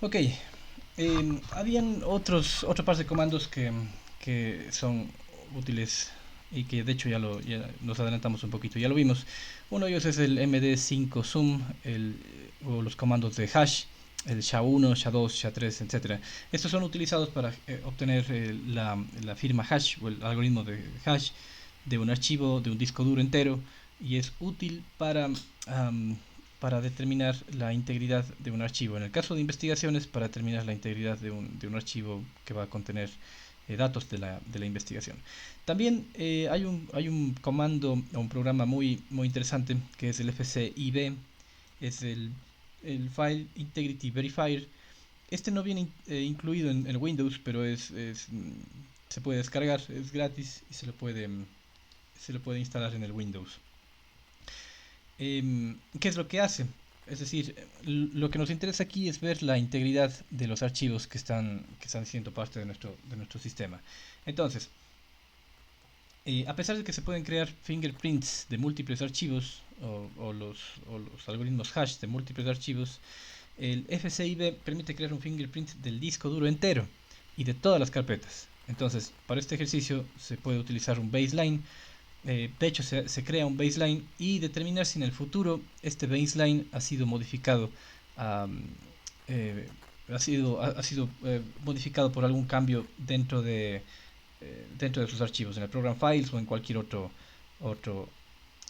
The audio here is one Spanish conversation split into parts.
Ok, habían otra parte de comandos que son útiles y que de hecho ya nos adelantamos un poquito, ya lo vimos. Uno de ellos es el md5 zoom, o los comandos de hash, el SHA-1, SHA-2, SHA-3, etcétera. Estos son utilizados para obtener la firma hash o el algoritmo de hash de un archivo, de un disco duro entero, y es útil am, para determinar la integridad de un archivo. En el caso de investigaciones, para determinar la integridad de un archivo que va a contener datos de la investigación. También hay un comando o un programa muy interesante que es el FCIB, es el File Integrity Verifier. Este no viene incluido en Windows, pero se puede descargar, es gratis y se lo puede instalar en el Windows. ¿Qué es lo que hace? Es decir, lo que nos interesa aquí es ver la integridad de los archivos que están siendo parte de nuestro sistema. Entonces, a pesar de que se pueden crear fingerprints de múltiples archivos o los algoritmos hash de múltiples archivos, el FCIB permite crear un fingerprint del disco duro entero y de todas las carpetas. Entonces, para este ejercicio se puede utilizar un baseline. De hecho, se crea un baseline y determinar si en el futuro este baseline ha sido modificado, um, eh, ha sido modificado por algún cambio dentro de sus archivos, en el program files o en cualquier otro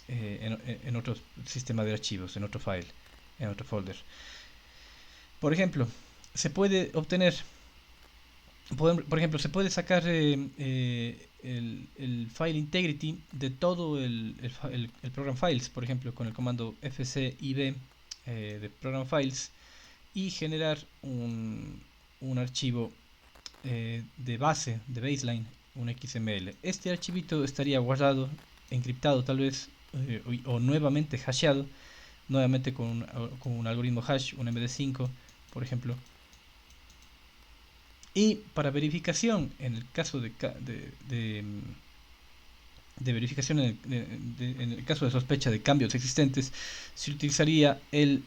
en otro sistema de archivos, en otro file, en otro folder. Por ejemplo, se puede obtener por ejemplo, se puede sacar el file integrity de todo el program files, por ejemplo, con el comando fcib de program files, y generar un archivo de base, de baseline, un XML. Este archivito estaría guardado, encriptado tal vez, o nuevamente hasheado, nuevamente con un algoritmo hash, un MD5, por ejemplo. Y para verificación, en el caso de verificación en el caso de sospecha de cambios existentes, se utilizaría eh,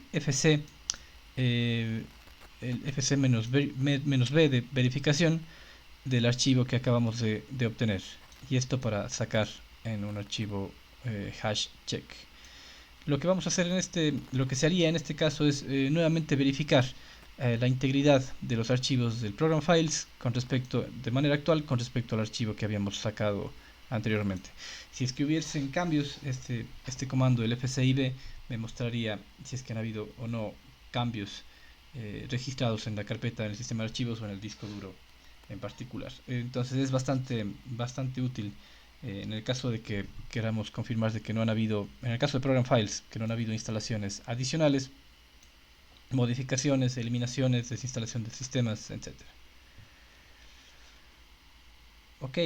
el FC-B de verificación del archivo que acabamos de obtener. Y esto para sacar en un archivo hash check. Lo que se haría en este caso es nuevamente verificar la integridad de los archivos del program files de manera actual con respecto al archivo que habíamos sacado anteriormente. Si es que hubiesen cambios, este comando del fcib me mostraría si es que han habido o no cambios registrados en la carpeta, en el sistema de archivos o en el disco duro en particular. Entonces es bastante útil en el caso de que queramos confirmar de que no han habido, en el caso de program files, que no han habido instalaciones adicionales, modificaciones, eliminaciones, desinstalación de sistemas, etcétera. Ok,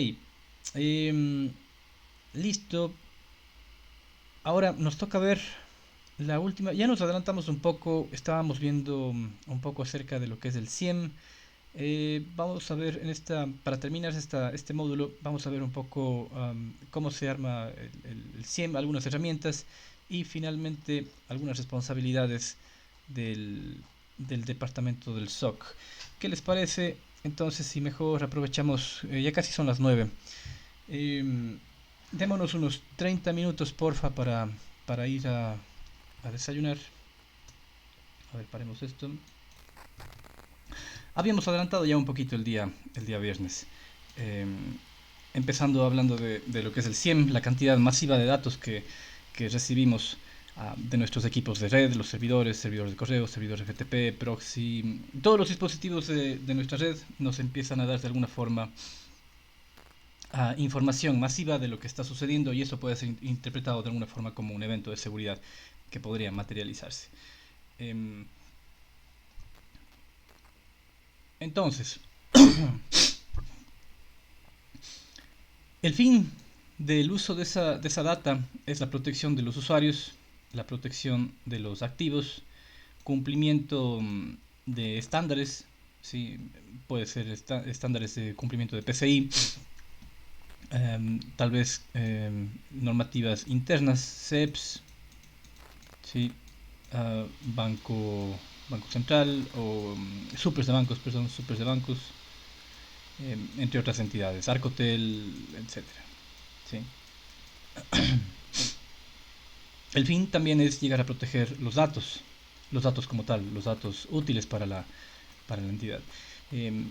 listo. Ahora nos toca ver la última. Ya nos adelantamos un poco, estábamos viendo un poco acerca de lo que es el SIEM. Vamos a ver para terminar este módulo, vamos a ver un poco cómo se arma el SIEM, algunas herramientas y finalmente algunas responsabilidades del departamento del SOC. ¿Qué les parece? Entonces, si mejor aprovechamos, ya casi son las 9. Eh, Démonos unos 30 minutos, porfa, para ir a desayunar. A ver, paremos esto. Habíamos adelantado ya un poquito el día viernes, eh, empezando hablando de lo que es el SIEM, la cantidad masiva de datos que recibimos de nuestros equipos de red, los servidores de correo, servidores FTP, proxy, todos los dispositivos de nuestra red nos empiezan a dar de alguna forma información masiva de lo que está sucediendo, y eso puede ser interpretado de alguna forma como un evento de seguridad que podría materializarse. Em, entonces, el fin del uso de esa data es la protección de los usuarios, la protección de los activos, cumplimiento de estándares, ¿sí? Puede ser estándares de cumplimiento de PCI, tal vez normativas internas, CEPS, ¿sí? Banco Banco Central o supers de bancos, perdón, supers de bancos, entre otras entidades, Arcotel, etcétera. ¿Sí? El fin también es llegar a proteger los datos como tal, los datos útiles para la entidad.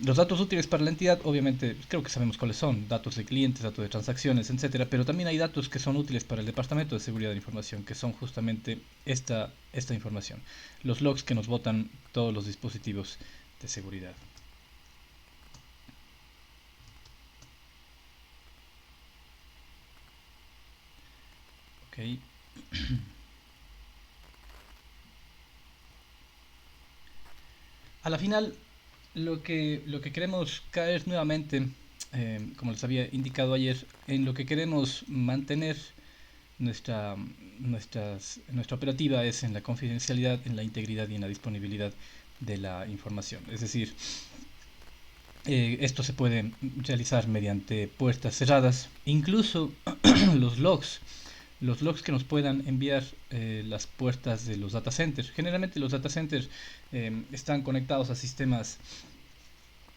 Los datos útiles para la entidad, obviamente, creo que sabemos cuáles son, datos de clientes, datos de transacciones, etcétera, pero también hay datos que son útiles para el Departamento de Seguridad de Información, que son justamente esta información, los logs que nos botan todos los dispositivos de seguridad. Ok. A la final, lo que queremos caer nuevamente, como les había indicado ayer, en lo que queremos mantener nuestra operativa es en la confidencialidad, en la integridad y en la disponibilidad de la información. Es decir, esto se puede realizar mediante puertas cerradas, incluso los logs, los logs que nos puedan enviar las puertas de los data centers. Generalmente los data centers están conectados a sistemas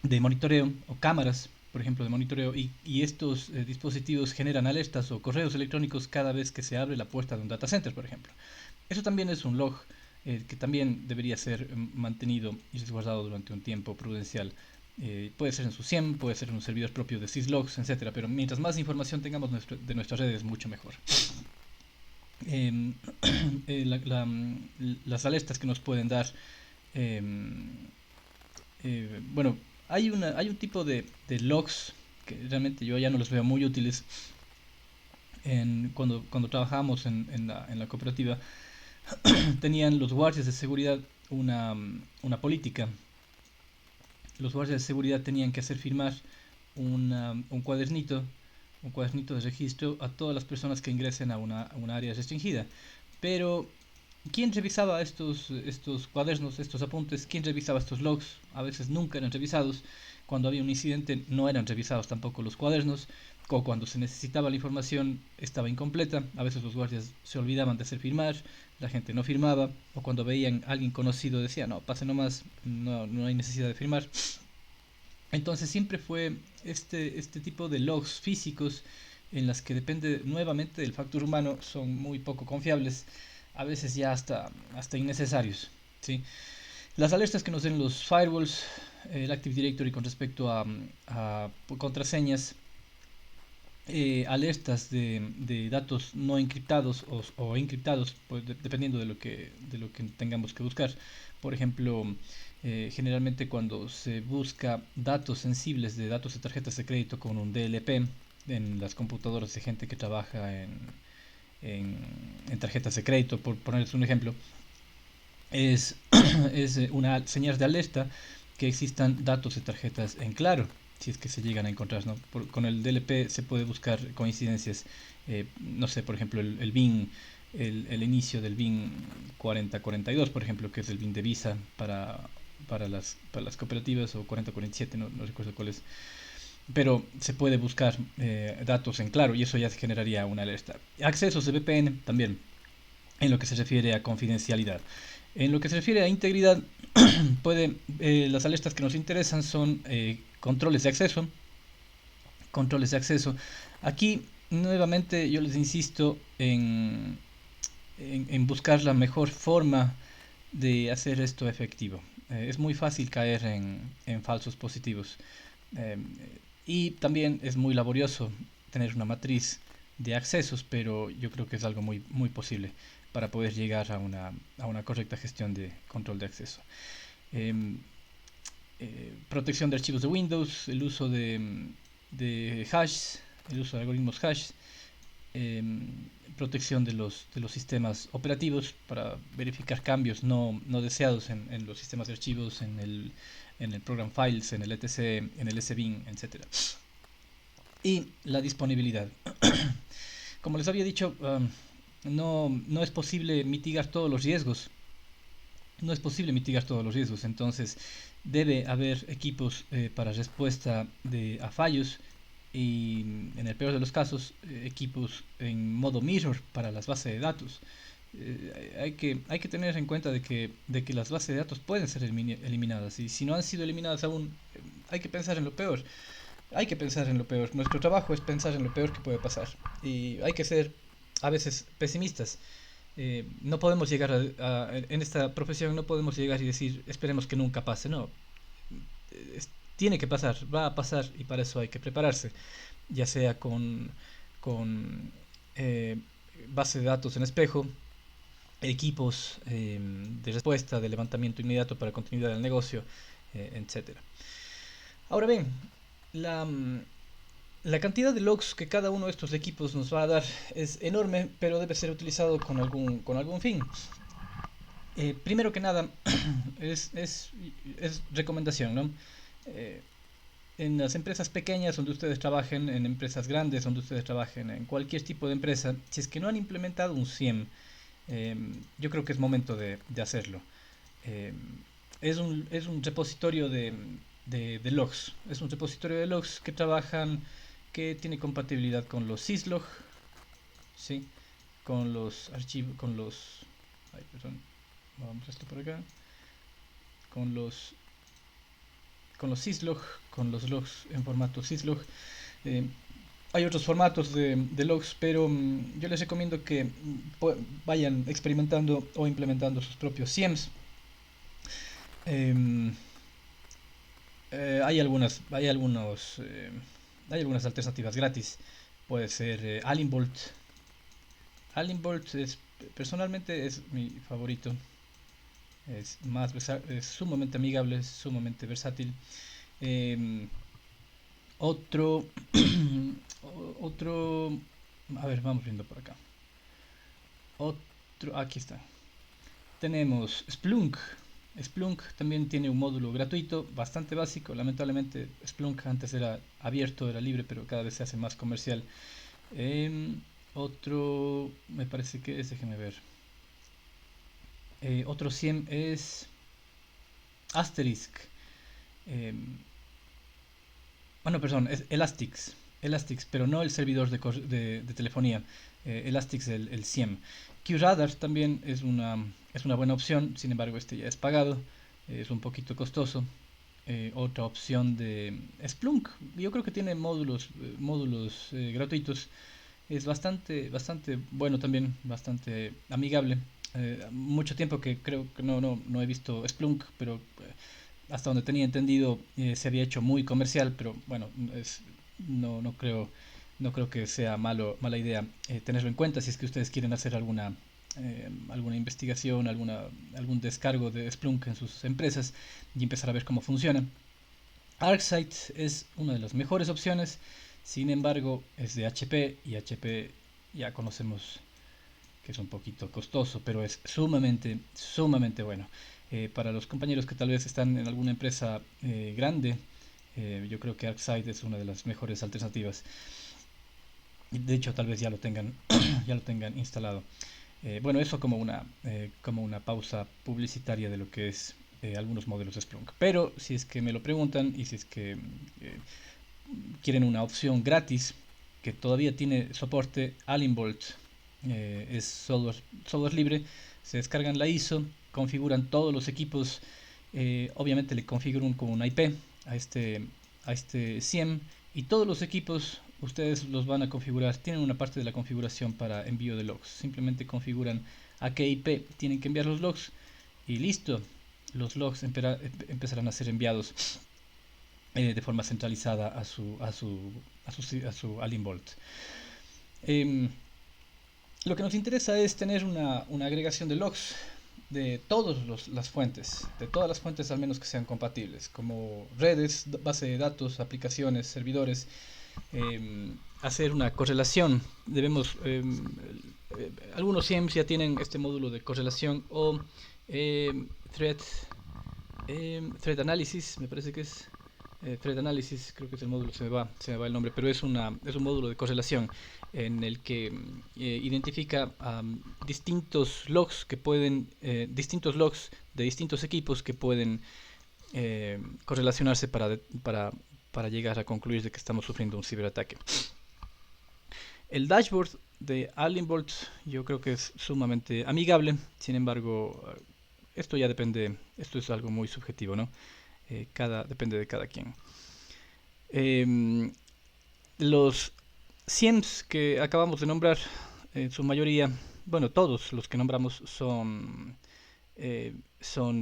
de monitoreo o cámaras, por ejemplo, de monitoreo, y estos dispositivos generan alertas o correos electrónicos cada vez que se abre la puerta de un data center, por ejemplo. Eso también es un log que también debería ser mantenido y resguardado durante un tiempo prudencial. Puede ser en su SIEM, puede ser en un servidor propio de syslogs, etcétera, pero mientras más información tengamos de nuestras redes, mucho mejor. Eh, las alertas que nos pueden dar, eh, bueno, hay un tipo de logs que realmente yo ya no los veo muy útiles cuando trabajábamos en la cooperativa. Tenían los guardias de seguridad una política. Los guardias de seguridad tenían que hacer firmar un cuadernito, un cuadernito de registro a todas las personas que ingresen a una área restringida. Pero ¿quién revisaba estos cuadernos, estos apuntes? ¿Quién revisaba estos logs? A veces nunca eran revisados. Cuando había un incidente no eran revisados tampoco los cuadernos. O cuando se necesitaba la información estaba incompleta. A veces los guardias se olvidaban de hacer firmar, la gente no firmaba. O cuando veían a alguien conocido decía, no, pase nomás, no hay necesidad de firmar. Entonces siempre fue este tipo de logs físicos en las que depende nuevamente del factor humano, son muy poco confiables, a veces ya hasta innecesarios. ¿Sí? Las alertas que nos den los firewalls, el Active Directory con respecto a contraseñas, alertas de datos no encriptados o encriptados, pues, dependiendo de lo que tengamos que buscar. Por ejemplo, generalmente cuando se busca datos sensibles de datos de tarjetas de crédito con un DLP en las computadoras de gente que trabaja en, en tarjetas de crédito, por ponerles un ejemplo, es, es una señal de alerta que existan datos de tarjetas en claro, si es que se llegan a encontrar, ¿no? Con el DLP se puede buscar coincidencias, no sé, por ejemplo, el BIN, el inicio del BIN 4042, por ejemplo, que es el BIN de Visa para las cooperativas, o 4047, no recuerdo cuál es, pero se puede buscar datos en claro y eso ya generaría una alerta. Accesos de VPN también, en lo que se refiere a confidencialidad. En lo que se refiere a integridad, las alertas que nos interesan son controles de acceso. Controles de acceso. Aquí, nuevamente, yo les insisto en buscar la mejor forma de hacer esto efectivo. Es muy fácil caer en falsos positivos. Eh, y también es muy laborioso tener una matriz de accesos, pero yo creo que es algo muy, muy posible para poder llegar a una correcta gestión de control de acceso. Eh, Protección de archivos de Windows, el uso de hash, el uso de algoritmos hash, eh, protección de los sistemas operativos para verificar cambios no deseados en los sistemas de archivos, en el program files, en el etc, en el sbin, etc. Y la disponibilidad. Como les había dicho, no es posible mitigar todos los riesgos. No es posible mitigar todos los riesgos, entonces debe haber equipos para respuesta a fallos y, en el peor de los casos, equipos en modo mirror para las bases de datos. Hay que tener en cuenta de que las bases de datos pueden ser eliminadas, y si no han sido eliminadas aún, hay que pensar en lo peor. Hay que pensar en lo peor. Nuestro trabajo es pensar en lo peor que puede pasar. Y hay que ser a veces pesimistas. No podemos llegar en esta profesión no podemos llegar y decir esperemos que nunca pase. No, tiene que pasar, va a pasar, y para eso hay que prepararse, ya sea con eh, base de datos en espejo, equipos de respuesta, de levantamiento inmediato para continuidad del negocio, etcétera. Ahora bien, la, la cantidad de logs que cada uno de estos equipos nos va a dar es enorme, pero debe ser utilizado con algún fin. Primero que nada, es, es, es recomendación, ¿no? Eh, en las empresas pequeñas donde ustedes trabajen, en empresas grandes donde ustedes trabajen, en cualquier tipo de empresa, si es que no han implementado un SIEM, yo creo que es momento de hacerlo. Eh, es un repositorio de logs, es un repositorio de logs que trabajan, que tiene compatibilidad con los syslog, ¿sí? Con los archivos, ay, perdón, vamos a esto por acá, con los, con los syslog, con los logs en formato syslog. Eh, Hay otros formatos de logs, pero yo les recomiendo que vayan experimentando o implementando sus propios SIEMs. Eh, hay algunas alternativas gratis. Puede ser Alimbolt. Alimbolt personalmente es mi favorito. Es sumamente amigable, es sumamente versátil. Eh, otro, otro, a ver, vamos viendo por acá. Aquí está. Tenemos Splunk. Splunk también tiene un módulo gratuito, bastante básico. Lamentablemente Splunk antes era abierto, era libre, pero cada vez se hace más comercial. Otro, me parece que es, déjeme ver. Otro SIEM es Asterisk. Eh, bueno, perdón, es Elastix. Elastix, pero no el servidor de telefonía. Elastix, el SIEM. QRadar también es una buena opción, sin embargo este ya es pagado, es un poquito costoso. Otra opción de Splunk, yo creo que tiene módulos gratuitos, es bastante bueno también, bastante amigable. Mucho tiempo que creo que no he visto Splunk, pero hasta donde tenía entendido se había hecho muy comercial, pero bueno, no creo que sea mala idea tenerlo en cuenta si es que ustedes quieren hacer alguna investigación, algún descargo de Splunk en sus empresas y empezar a ver cómo funciona. ArcSight es una de las mejores opciones, sin embargo es de HP, y HP ya conocemos que es un poquito costoso, pero es sumamente bueno. Para los compañeros que tal vez están en alguna empresa grande, yo creo que ArcSight es una de las mejores alternativas. De hecho, tal vez ya lo tengan, ya lo tengan instalado. Bueno, eso como una pausa publicitaria de lo que es algunos modelos de Splunk. Pero si es que me lo preguntan y si es que quieren una opción gratis que todavía tiene soporte, Alimbolt es software libre. Se descargan la ISO, configuran todos los equipos, obviamente le configuran como una IP a este SIEM, y todos los equipos ustedes los van a configurar. Tienen una parte de la configuración para envío de logs. Simplemente configuran a qué IP tienen que enviar los logs y listo. Los logs empezarán a ser enviados de forma centralizada a su Alimbolt. Lo que nos interesa es tener una agregación de logs de todas las fuentes, de todas las fuentes al menos que sean compatibles, como redes, base de datos, aplicaciones, servidores. Hacer una correlación. Algunos SIEMs ya tienen este módulo de correlación o thread, thread analysis, me parece que es Thread Analysis, creo que es el módulo, se me va el nombre, pero es un módulo de correlación en el que identifica distintos logs distintos logs de distintos equipos que pueden correlacionarse para llegar a concluir de que estamos sufriendo un ciberataque. El dashboard de Alien Bolt yo creo que es sumamente amigable, sin embargo, esto ya depende, esto es algo muy subjetivo, ¿no? Depende de cada quien. Em, los SIEMs que acabamos de nombrar, en su mayoría, bueno, todos los que nombramos son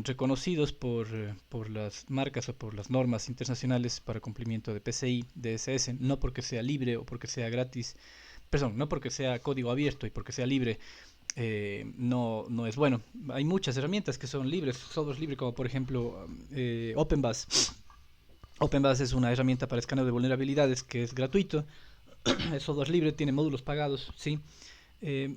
reconocidos por las marcas o por las normas internacionales para cumplimiento de PCI, DSS, no porque sea libre o porque sea gratis, perdón, no porque sea código abierto y porque sea libre, no es bueno. Hay muchas herramientas que son libres, software libre, como por ejemplo OpenBus. OpenBus es una herramienta para escaneo de vulnerabilidades que es gratuito, es software libre, tiene módulos pagados, sí.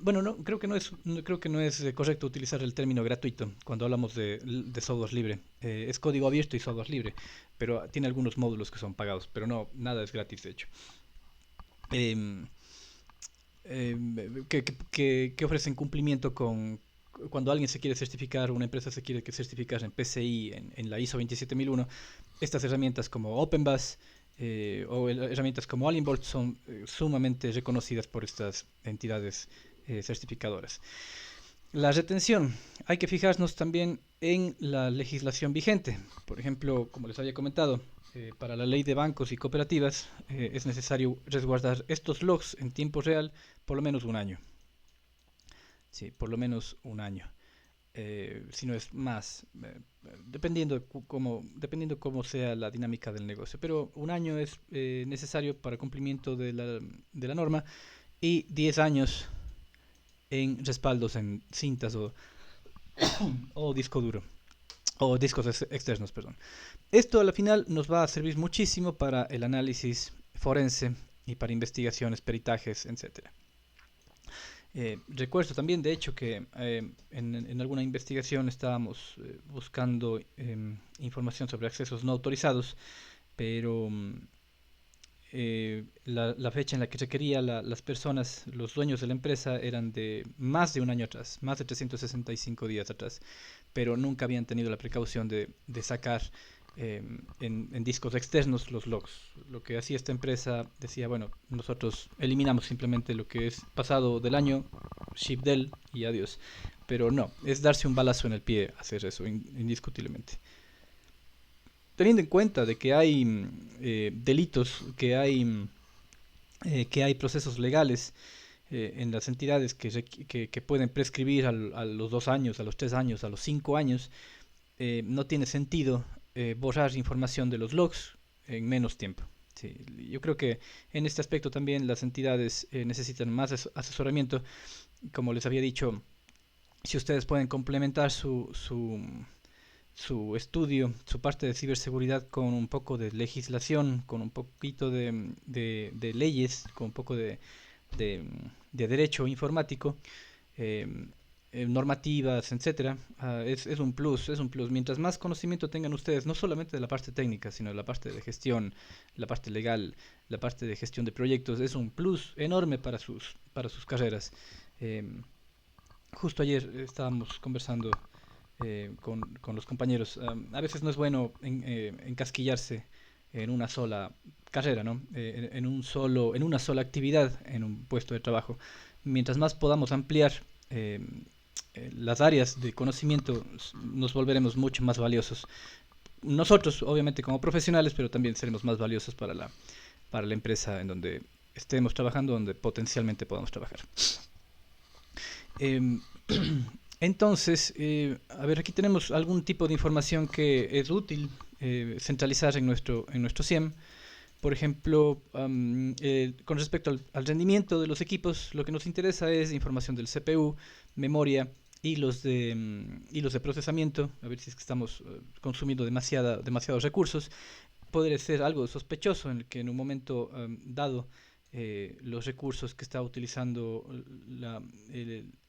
Bueno, no, creo que no es correcto utilizar el término gratuito cuando hablamos de software libre. Es código abierto y software libre, pero tiene algunos módulos que son pagados, pero no, nada es gratis de hecho. Em, que ofrecen cumplimiento con cuando alguien se quiere certificar, una empresa se quiere certificar en PCI, en la ISO 27001, estas herramientas como OpenBus herramientas como Alienbolt son sumamente reconocidas por estas entidades certificadoras. La retención. Hay que fijarnos también en la legislación vigente. Por ejemplo, como les había comentado, para la ley de bancos y cooperativas es necesario resguardar estos logs en tiempo real por lo menos un año. Sí, por lo menos un año. Si no es más, dependiendo cómo sea la dinámica del negocio. Pero un año es necesario para cumplimiento de la norma y 10 años en respaldos en cintas o disco duro o discos externos, perdón. Esto a la final nos va a servir muchísimo para el análisis forense y para investigaciones, peritajes, etcétera. Recuerdo también, de hecho, que en alguna investigación estábamos buscando información sobre accesos no autorizados, pero la fecha en la que requería las personas, los dueños de la empresa, eran de más de un año atrás, más de 365 días atrás, pero nunca habían tenido la precaución de sacar en discos externos los logs. Lo que hacía esta empresa decía, bueno, nosotros eliminamos simplemente lo que es pasado del año, ship del y adiós. Pero no, es darse un balazo en el pie hacer eso, indiscutiblemente. Teniendo en cuenta de que hay delitos, que hay procesos legales en las entidades que pueden prescribir a los 2 años, a los 3 años, a los 5 años, no tiene sentido borrar información de los logs en menos tiempo. Sí, yo creo que en este aspecto también las entidades necesitan más asesoramiento. Como les había dicho, si ustedes pueden complementar su estudio, su parte de ciberseguridad con un poco de legislación, con un poquito de leyes, con un poco de derecho informático, eh, normativas, etcétera, es un plus, es un plus. Mientras más conocimiento tengan ustedes, no solamente de la parte técnica, sino de la parte de gestión, la parte legal, la parte de gestión de proyectos, es un plus enorme para sus carreras. Eh, Justo ayer estábamos conversando con los compañeros. A veces no es bueno encasquillarse en una sola carrera, ¿no? En una sola actividad, en un puesto de trabajo. Mientras más podamos ampliar eh, las áreas de conocimiento, nos volveremos mucho más valiosos. Nosotros, obviamente, como profesionales, pero también seremos más valiosos para la empresa en donde estemos trabajando, donde potencialmente podamos trabajar. Eh, entonces, a ver, aquí tenemos algún tipo de información que es útil centralizar en nuestro SIEM. Por ejemplo, con respecto al rendimiento de los equipos, lo que nos interesa es información del CPU, memoria, hilos de procesamiento, a ver si es que estamos consumiendo demasiados recursos. Podría ser algo sospechoso en el que en un momento dado los recursos que está utilizando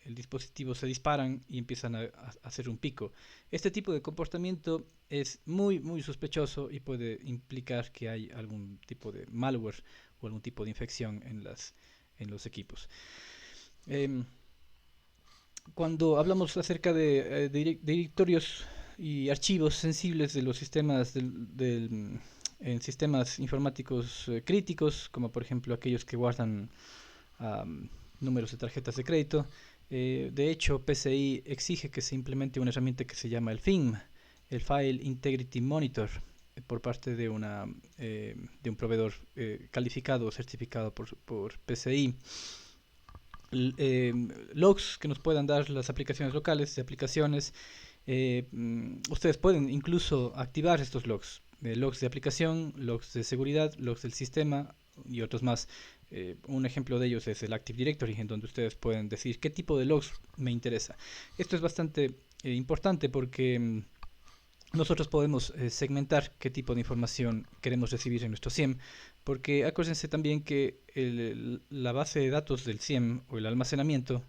el dispositivo se disparan y empiezan a hacer un pico. Este tipo de comportamiento es muy, muy sospechoso y puede implicar que hay algún tipo de malware o algún tipo de infección en los equipos. Eh, Cuando hablamos acerca de directorios y archivos sensibles de los sistemas en sistemas informáticos críticos, como por ejemplo aquellos que guardan números de tarjetas de crédito. De hecho, PCI exige que se implemente una herramienta que se llama el FIM, el File Integrity Monitor, por parte de un proveedor calificado o certificado por PCI. Logs que nos puedan dar las aplicaciones locales de aplicaciones. Ustedes pueden incluso activar estos logs. Logs de aplicación, logs de seguridad, logs del sistema y otros más. Un ejemplo de ellos es el Active Directory, en donde ustedes pueden decir qué tipo de logs me interesa. Esto es bastante importante porque nosotros podemos segmentar qué tipo de información queremos recibir en nuestro SIEM, porque acuérdense también que la base de datos del SIEM o el almacenamiento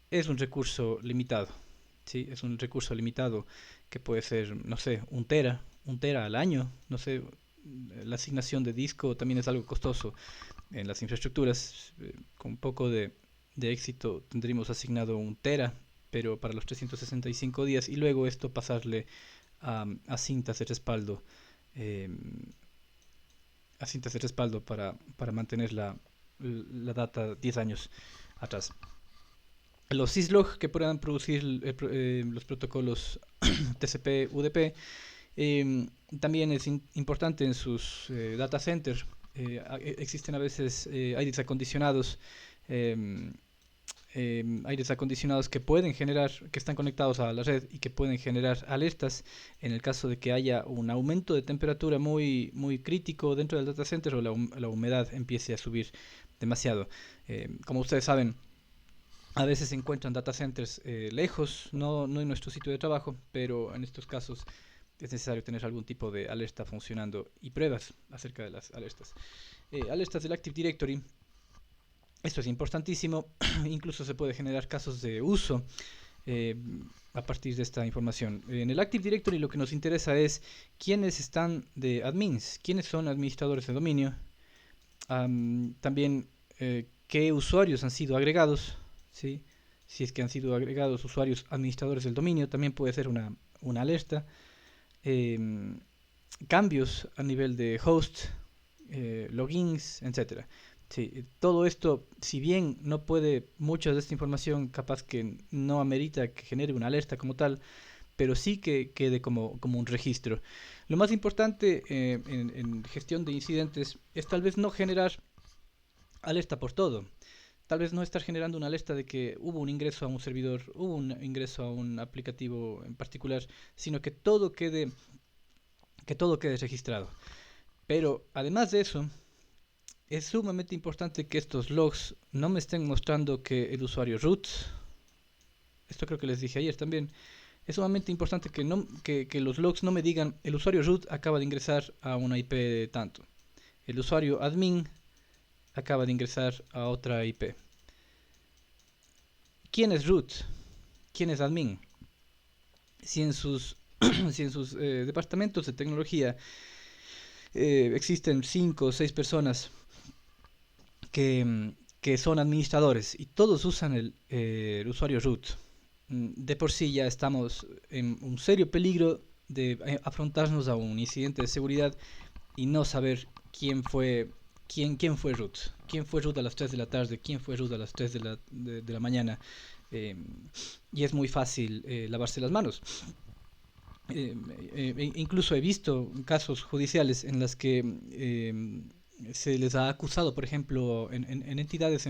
es un recurso limitado. ¿Sí? Es un recurso limitado que puede ser, no sé, un tera al año, no sé. La asignación de disco también es algo costoso en las infraestructuras. Con un poco de éxito tendríamos asignado un tera, pero para los 365 días, y luego esto pasarle a cintas de respaldo, eh, para mantener la data 10 años atrás. Los syslog que puedan producir los protocolos TCP, UDP, también es importante en sus data centers. Existen a veces aires acondicionados, que pueden generar, que están conectados a la red y que pueden generar alertas en el caso de que haya un aumento de temperatura muy, muy crítico dentro del data center o la humedad empiece a subir demasiado. Como ustedes saben, a veces se encuentran data centers lejos, no en nuestro sitio de trabajo, pero en estos casos es necesario tener algún tipo de alerta funcionando y pruebas acerca de las alertas. Alertas del Active Directory. Esto es importantísimo. Incluso se puede generar casos de uso a partir de esta información. En el Active Directory lo que nos interesa es quiénes están de admins, quiénes son administradores de dominio, también qué usuarios han sido agregados, ¿sí? Si es que han sido agregados usuarios administradores del dominio, también puede ser una alerta. Cambios a nivel de host, logins, etcétera. Sí, todo esto, si bien no puede, mucha de esta información capaz que no amerita que genere una alerta como tal, pero sí que quede como un registro. Lo más importante en gestión de incidentes es tal vez no generar alerta por todo. Tal vez no estar generando una alerta de que hubo un ingreso a un servidor, hubo un ingreso a un aplicativo en particular, sino que todo quede registrado. Pero además de eso, es sumamente importante que estos logs no me estén mostrando que el usuario root, esto creo que les dije ayer también, es sumamente importante que los logs no me digan el usuario root acaba de ingresar a una IP de tanto, el usuario admin acaba de ingresar a otra IP. ¿Quién es root? ¿Quién es admin? Si en sus, si en sus departamentos de tecnología existen 5 o 6 personas que son administradores y todos usan el usuario root, de por sí ya estamos en un serio peligro de afrontarnos a un incidente de seguridad y no saber quién fue root, quién fue root a las 3 de la tarde, quién fue root a las 3 de la mañana, y es muy fácil lavarse las manos. Incluso he visto casos judiciales en las que se les ha acusado, por ejemplo, en entidades,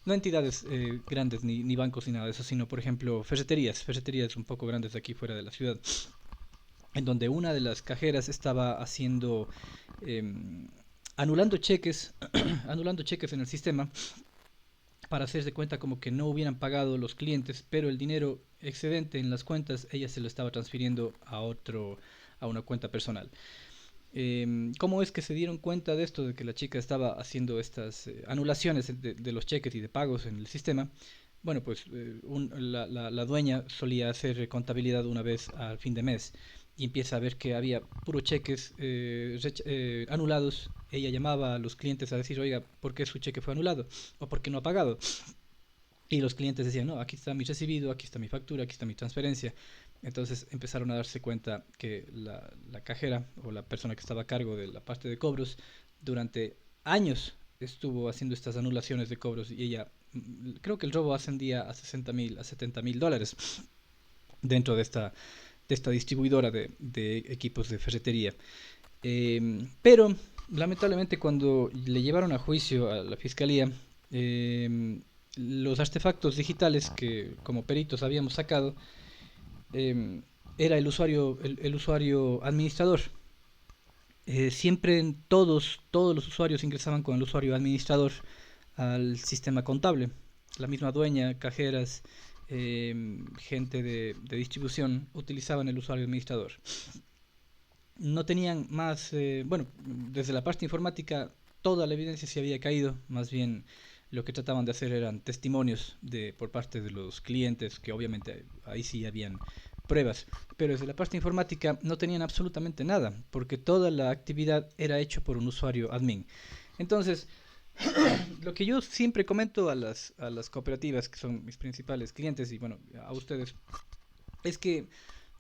no entidades grandes ni bancos ni nada de eso, sino por ejemplo ferreterías un poco grandes de aquí fuera de la ciudad, en donde una de las cajeras estaba haciendo anulando cheques anulando cheques en el sistema para hacerse cuenta como que no hubieran pagado los clientes, pero el dinero excedente en las cuentas ella se lo estaba transfiriendo a una cuenta personal. ¿Cómo es que se dieron cuenta de esto, de que la chica estaba haciendo estas anulaciones de los cheques y de pagos en el sistema? Bueno, pues la dueña solía hacer contabilidad una vez al fin de mes y empieza a ver que había puros cheques anulados. Ella llamaba a los clientes a decir, oiga, ¿por qué su cheque fue anulado? ¿O por qué no ha pagado? Y los clientes decían, no, aquí está mi recibido, aquí está mi factura, aquí está mi transferencia. Entonces empezaron a darse cuenta que la cajera o la persona que estaba a cargo de la parte de cobros durante años estuvo haciendo estas anulaciones de cobros y ella, creo que el robo ascendía a 60.000, a $70.000 dentro de esta distribuidora de equipos de ferretería. Pero lamentablemente cuando le llevaron a juicio a la fiscalía, los artefactos digitales que como peritos habíamos sacado, era el usuario administrador. Siempre todos los usuarios ingresaban con el usuario administrador al sistema contable. La misma dueña, cajeras, gente de distribución utilizaban el usuario administrador. No tenían más, bueno, desde la parte informática toda la evidencia se había caído, más bien lo que trataban de hacer eran testimonios por parte de los clientes, que obviamente ahí sí habían pruebas, pero desde la parte informática no tenían absolutamente nada, porque toda la actividad era hecha por un usuario admin. Entonces, lo que yo siempre comento a las cooperativas, que son mis principales clientes, y bueno, a ustedes, es que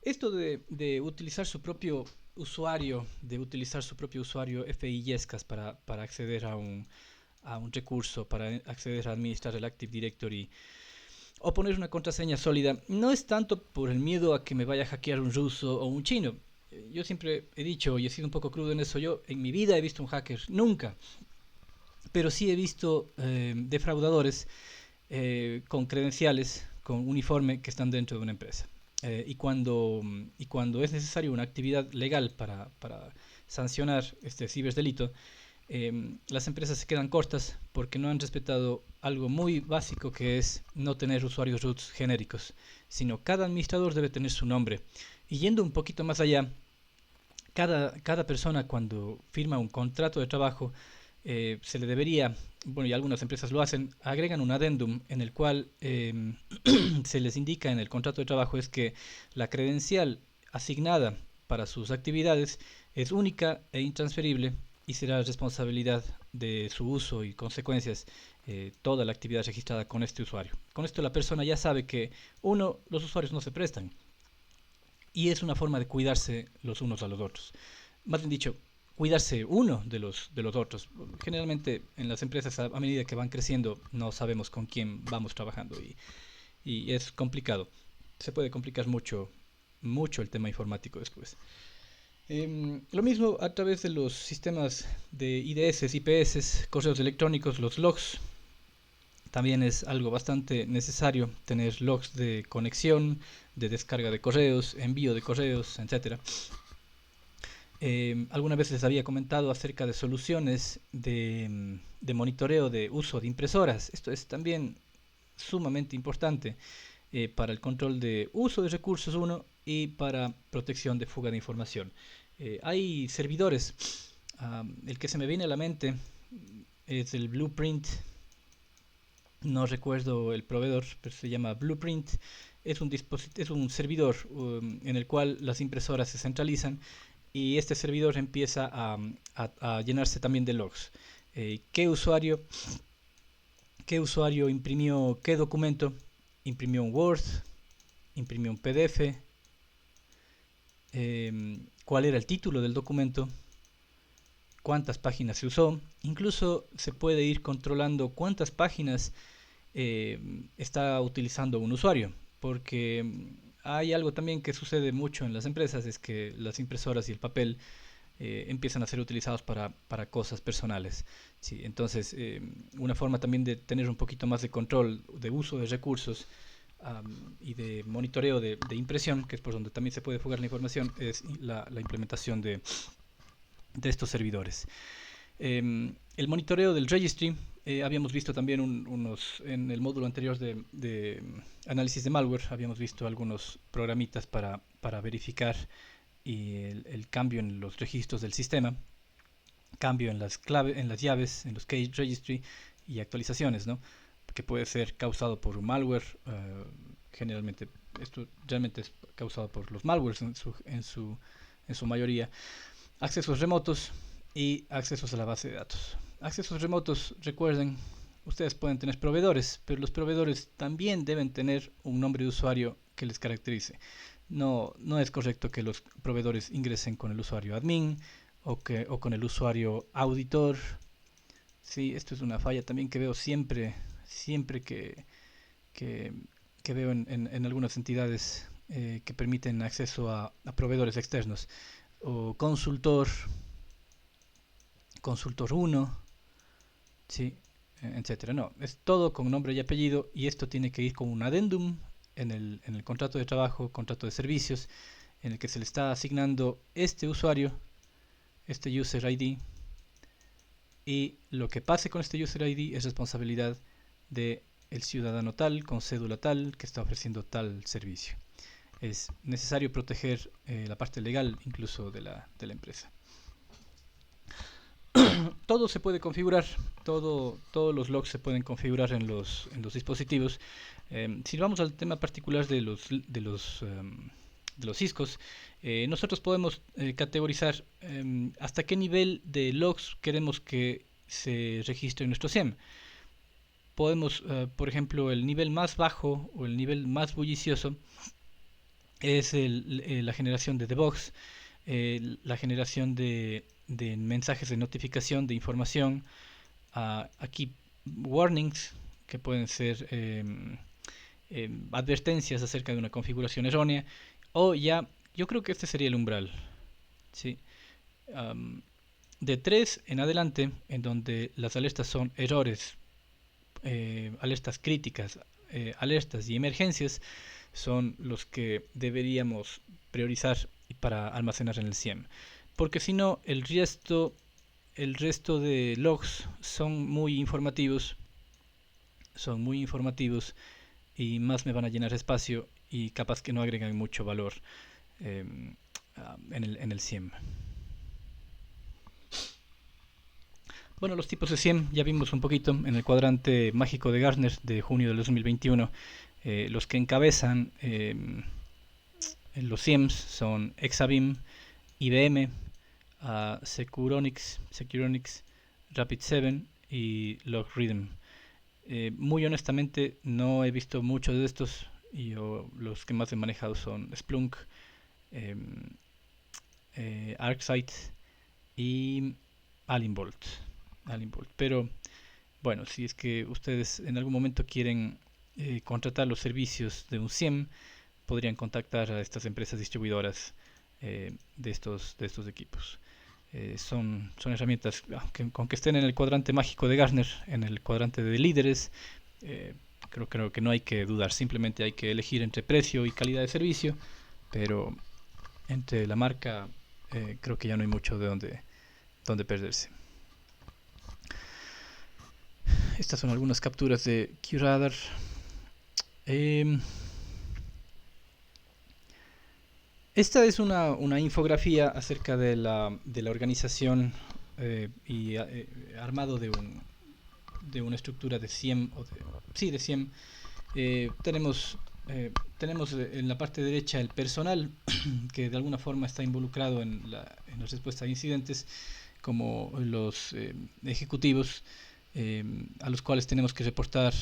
esto de utilizar su propio usuario FI Yescas para acceder a un recurso, para acceder a administrar el Active Directory, o poner una contraseña sólida, no es tanto por el miedo a que me vaya a hackear un ruso o un chino. Yo siempre he dicho, y he sido un poco crudo en eso, yo en mi vida he visto un hacker, nunca. Pero sí he visto defraudadores con credenciales, con uniforme, que están dentro de una empresa. Y cuando es necesario una actividad legal para sancionar este ciberdelito, las empresas se quedan cortas porque no han respetado algo muy básico, que es no tener usuarios root genéricos, sino cada administrador debe tener su nombre. Y yendo un poquito más allá, cada persona cuando firma un contrato de trabajo, se le debería, bueno, y algunas empresas lo hacen, agregan un addendum en el cual se les indica en el contrato de trabajo es que la credencial asignada para sus actividades es única e intransferible y será responsabilidad de su uso y consecuencias toda la actividad registrada con este usuario. Con esto la persona ya sabe que, uno, los usuarios no se prestan, y es una forma de cuidarse los unos a los otros. Más bien dicho, cuidarse uno de los otros. Generalmente en las empresas, a medida que van creciendo, no sabemos con quién vamos trabajando, y es complicado. Se puede complicar mucho el tema informático después. Lo mismo a través de los sistemas de IDS, IPS, correos electrónicos, los logs. También es algo bastante necesario tener logs de conexión, de descarga de correos, envío de correos, etcétera. Alguna vez les había comentado acerca de soluciones de monitoreo de uso de impresoras. Esto es también sumamente importante para el control de uso de recursos, uno, y para protección de fuga de información. Hay servidores, el que se me viene a la mente es el Blueprint, no recuerdo el proveedor, pero se llama Blueprint. Es un servidor en el cual las impresoras se centralizan, y este servidor empieza a llenarse también de logs. ¿Qué usuario imprimió qué documento? Imprimió un Word, imprimió un PDF, cuál era el título del documento, cuántas páginas se usó. Incluso se puede ir controlando cuántas páginas está utilizando un usuario, porque hay algo también que sucede mucho en las empresas, es que las impresoras y el papel empiezan a ser utilizados para cosas personales. Sí, entonces, una forma también de tener un poquito más de control de uso de recursos y de monitoreo de impresión, que es por donde también se puede fugar la información, es la implementación de estos servidores. El monitoreo del registry, habíamos visto también en el módulo anterior de análisis de malware, habíamos visto algunos programitas para verificar el cambio en los registros del sistema, cambio en en las llaves, en los case registry, y actualizaciones, ¿no? Que puede ser causado por un malware. Generalmente esto realmente es causado por los malwares en su mayoría. Accesos remotos y accesos a la base de datos. Accesos remotos, recuerden, ustedes pueden tener proveedores, pero los proveedores también deben tener un nombre de usuario que les caracterice. No es correcto que los proveedores ingresen con el usuario admin o con el usuario auditor Sí, esto es una falla también que veo siempre que, que veo en algunas entidades que permiten acceso a proveedores externos. O consultor uno, sí, etcétera. No, es todo con nombre y apellido y esto tiene que ir con un adendum en el contrato de trabajo, contrato de servicios, en el que se le está asignando este usuario, este user ID, y lo que pase con este user ID es responsabilidad de el ciudadano tal, con cédula tal, que está ofreciendo tal servicio. Es necesario proteger la parte legal incluso de la empresa. Todo se puede configurar, todos los logs se pueden configurar en los dispositivos. Si vamos al tema particular de los ciscos, nosotros podemos categorizar hasta qué nivel de logs queremos que se registre en nuestro SIEM. Podemos, por ejemplo, el nivel más bajo o el nivel más bullicioso es la generación de debugs, la generación de mensajes de notificación, de información, aquí warnings, que pueden ser advertencias acerca de una configuración errónea, o ya, yo creo que este sería el umbral, ¿sí? Um, de 3 en adelante, en donde las alertas son errores, alertas críticas, alertas y emergencias, son los que deberíamos priorizar para almacenar en el SIEM. Porque si no, el resto de logs son muy informativos y más me van a llenar espacio y capaz que no agregan mucho valor eh, en el SIEM. Bueno, los tipos de SIEM ya vimos un poquito en el cuadrante mágico de Gartner de junio del 2021. Los que encabezan los SIEMs son Exabeam, IBM, Securonix, Rapid7 y LogRhythm. Muy honestamente no he visto muchos de estos y los que más he manejado son Splunk, eh, ArcSight y Alimbolt. Pero bueno, si es que ustedes en algún momento quieren contratar los servicios de un SIEM, podrían contactar a estas empresas distribuidoras de estos equipos. Son herramientas con que estén en el cuadrante mágico de Gartner, en el cuadrante de líderes. eh, creo que no hay que dudar, simplemente hay que elegir entre precio y calidad de servicio, pero entre la marca creo que ya no hay mucho de donde perderse. Estas son algunas capturas de QRadar. Eh, Esta es una infografía acerca de la organización y armado de una estructura de SIEM. Sí, de SIEM. Tenemos, tenemos en la parte derecha el personal que de alguna forma está involucrado en la respuesta a incidentes, como los ejecutivos a los cuales tenemos que reportar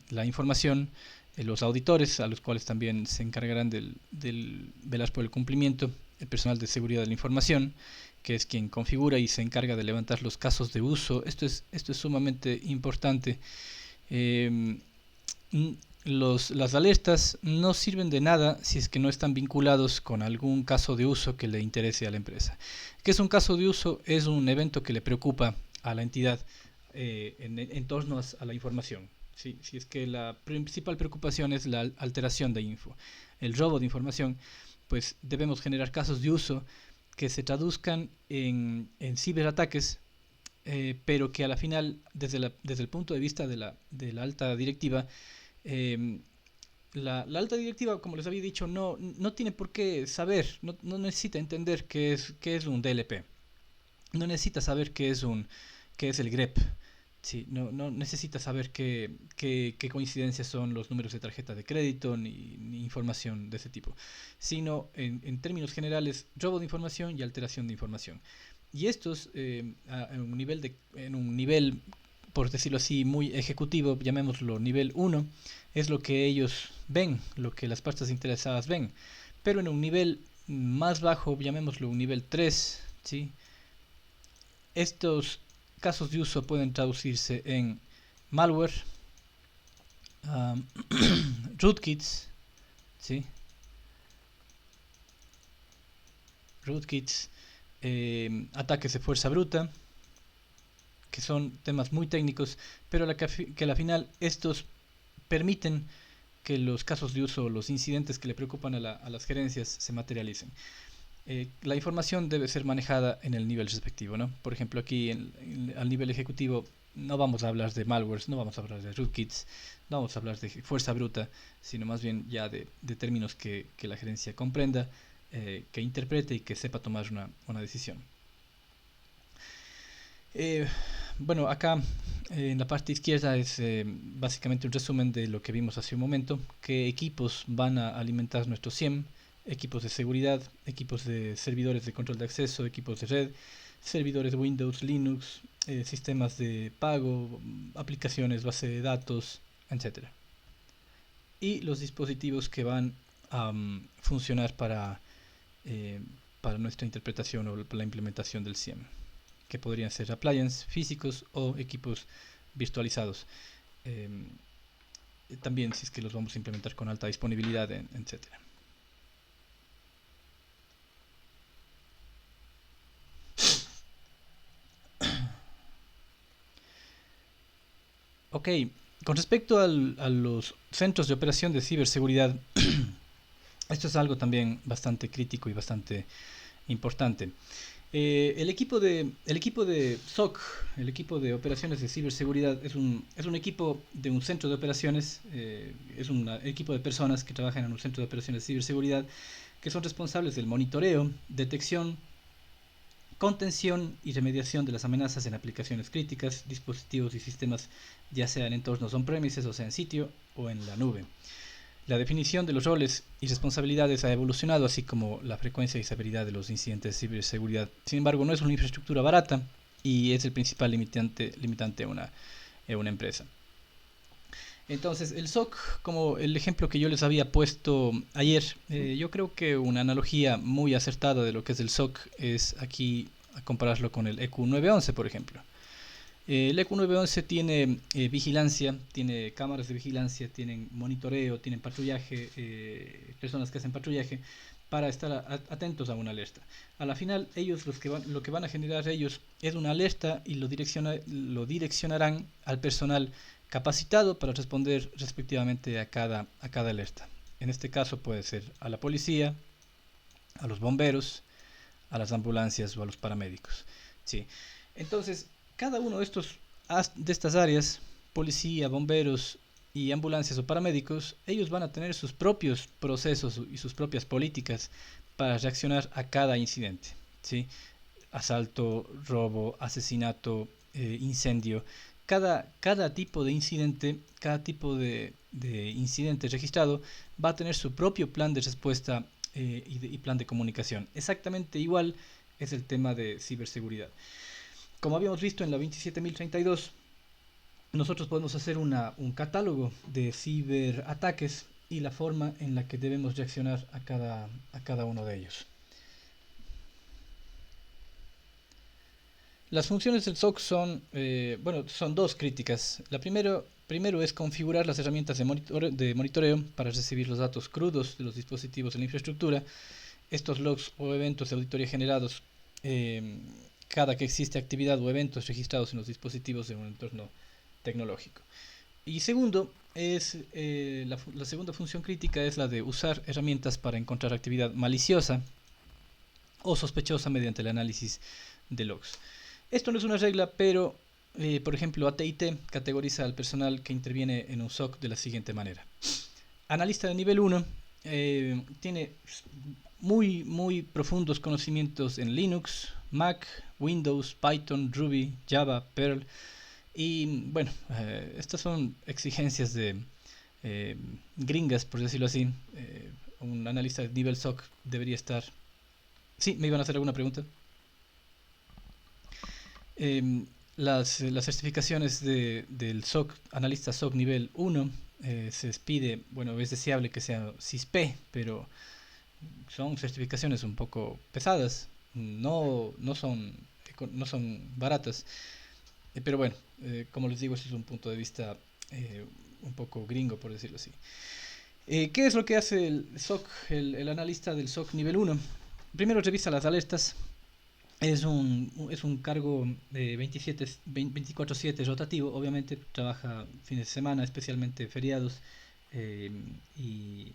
la información, los auditores a los cuales también se encargarán del velar por el cumplimiento, el personal de seguridad de la información, que es quien configura y se encarga de levantar los casos de uso. Esto es sumamente importante. Eh, las alertas no sirven de nada si es que no están vinculados con algún caso de uso que le interese a la empresa. ¿Qué es un caso de uso? Es un evento que le preocupa a la entidad en torno a la información. ¿Sí? Si es que la principal preocupación es la alteración de info, el robo de información, pues debemos generar casos de uso que se traduzcan en ciberataques, pero que a la final, desde el punto de vista de la alta directiva, eh, la alta directiva, como les había dicho, no tiene por qué saber, no necesita entender qué es un DLP, no necesita saber qué es el grep. Sí, no necesita saber qué coincidencias son los números de tarjeta de crédito ni información de ese tipo, sino en términos generales, robo de información y alteración de información. Y estos, en un nivel, por decirlo así, muy ejecutivo, llamémoslo nivel 1, es lo que ellos ven, lo que las partes interesadas ven. Pero en un nivel más bajo, llamémoslo un nivel 3, ¿sí? Estos casos de uso pueden traducirse en malware, rootkits, ¿sí? Rootkits, ataques de fuerza bruta, que son temas muy técnicos, pero que a la final estos permiten que los casos de uso, los incidentes que le preocupan a las gerencias se materialicen. La información debe ser manejada en el nivel respectivo, ¿no? Por ejemplo, aquí al nivel ejecutivo no vamos a hablar de malwares, no vamos a hablar de rootkits, no vamos a hablar de fuerza bruta, sino más bien ya de términos que la gerencia comprenda, que interprete y que sepa tomar una decisión. Bueno, acá en la parte izquierda es básicamente un resumen de lo que vimos hace un momento, qué equipos van a alimentar nuestro SIEM, equipos de seguridad, equipos de servidores de control de acceso, equipos de red, servidores Windows, Linux, sistemas de pago, aplicaciones, base de datos, etcétera. Y los dispositivos que van a funcionar para nuestra interpretación o la implementación del SIEM, que podrían ser appliances físicos o equipos virtualizados. También si es que los vamos a implementar con alta disponibilidad, etcétera. Ok, con respecto a los centros de operación de ciberseguridad, esto es algo también bastante crítico y bastante importante. El equipo de SOC, el equipo de operaciones de ciberseguridad, es un equipo de un centro de operaciones, es un equipo de personas que trabajan en un centro de operaciones de ciberseguridad, que son responsables del monitoreo, detección, contención y remediación de las amenazas en aplicaciones críticas, dispositivos y sistemas, ya sea en entornos on-premises, o sea en sitio o en la nube. La definición de los roles y responsabilidades ha evolucionado, así como la frecuencia y severidad de los incidentes de ciberseguridad. Sin embargo, no es una infraestructura barata y es el principal limitante a una empresa. Entonces, el SOC, como el ejemplo que yo les había puesto ayer, yo creo que una analogía muy acertada de lo que es el SOC es aquí a compararlo con el EQ911, por ejemplo. El EQ911 tiene vigilancia, tiene cámaras de vigilancia, tienen monitoreo, tienen patrullaje, personas que hacen patrullaje para estar atentos a una alerta. A la final, ellos lo que van a generar ellos es una alerta y lo direccionarán al personal capacitado para responder respectivamente a cada alerta. En este caso puede ser a la policía, a los bomberos, a las ambulancias o a los paramédicos. ¿Sí? Entonces, cada uno de estas áreas, policía, bomberos y ambulancias o paramédicos, ellos van a tener sus propios procesos y sus propias políticas para reaccionar a cada incidente. ¿Sí? Asalto, robo, asesinato, incendio. Cada tipo de incidente, cada tipo de incidente registrado va a tener su propio plan de respuesta y plan de comunicación. Exactamente igual es el tema de ciberseguridad. Como habíamos visto en la 27032, nosotros podemos hacer un catálogo de ciberataques y la forma en la que debemos reaccionar a cada uno de ellos. Las funciones del SOC son dos críticas. La primero es configurar las herramientas de monitoreo para recibir los datos crudos de los dispositivos en la infraestructura. Estos logs o eventos de auditoría generados cada que existe actividad o eventos registrados en los dispositivos de un entorno tecnológico. Y segundo, la segunda función crítica es la de usar herramientas para encontrar actividad maliciosa o sospechosa mediante el análisis de logs. Esto no es una regla, pero por ejemplo AT&T categoriza al personal que interviene en un SOC de la siguiente manera. Analista de nivel 1 tiene muy profundos conocimientos en Linux, Mac, Windows, Python, Ruby, Java, Perl. Y bueno, estas son exigencias de gringas, por decirlo así. Un analista de nivel SOC debería estar... Sí, me iban a hacer alguna pregunta. Las certificaciones del SOC, analista SOC nivel 1, se pide, bueno, es deseable que sea CISP, pero son certificaciones un poco pesadas, no son baratas. Pero bueno, como les digo, este es un punto de vista un poco gringo, por decirlo así. ¿Qué es lo que hace el SOC, el analista del SOC nivel uno? Primero revisa las alertas. Es un cargo de 24/7 rotativo, obviamente trabaja fines de semana, especialmente feriados eh, y,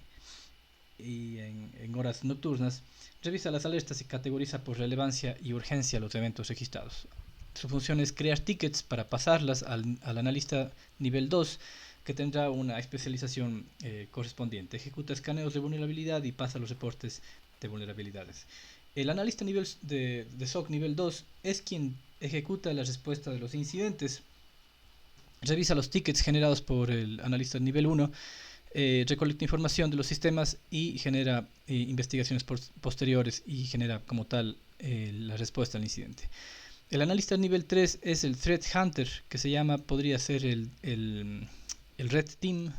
y en horas nocturnas. Revisa las alertas y categoriza por relevancia y urgencia los eventos registrados. Su función es crear tickets para pasarlas al analista nivel 2, que tendrá una especialización correspondiente. Ejecuta escaneos de vulnerabilidad y pasa los reportes de vulnerabilidades. El analista de SOC nivel 2 es quien ejecuta la respuesta de los incidentes, revisa los tickets generados por el analista nivel 1, recolecta información de los sistemas y genera investigaciones posteriores y genera como tal la respuesta al incidente. El analista nivel 3 es el Threat Hunter, que se llama, podría ser el Red Team.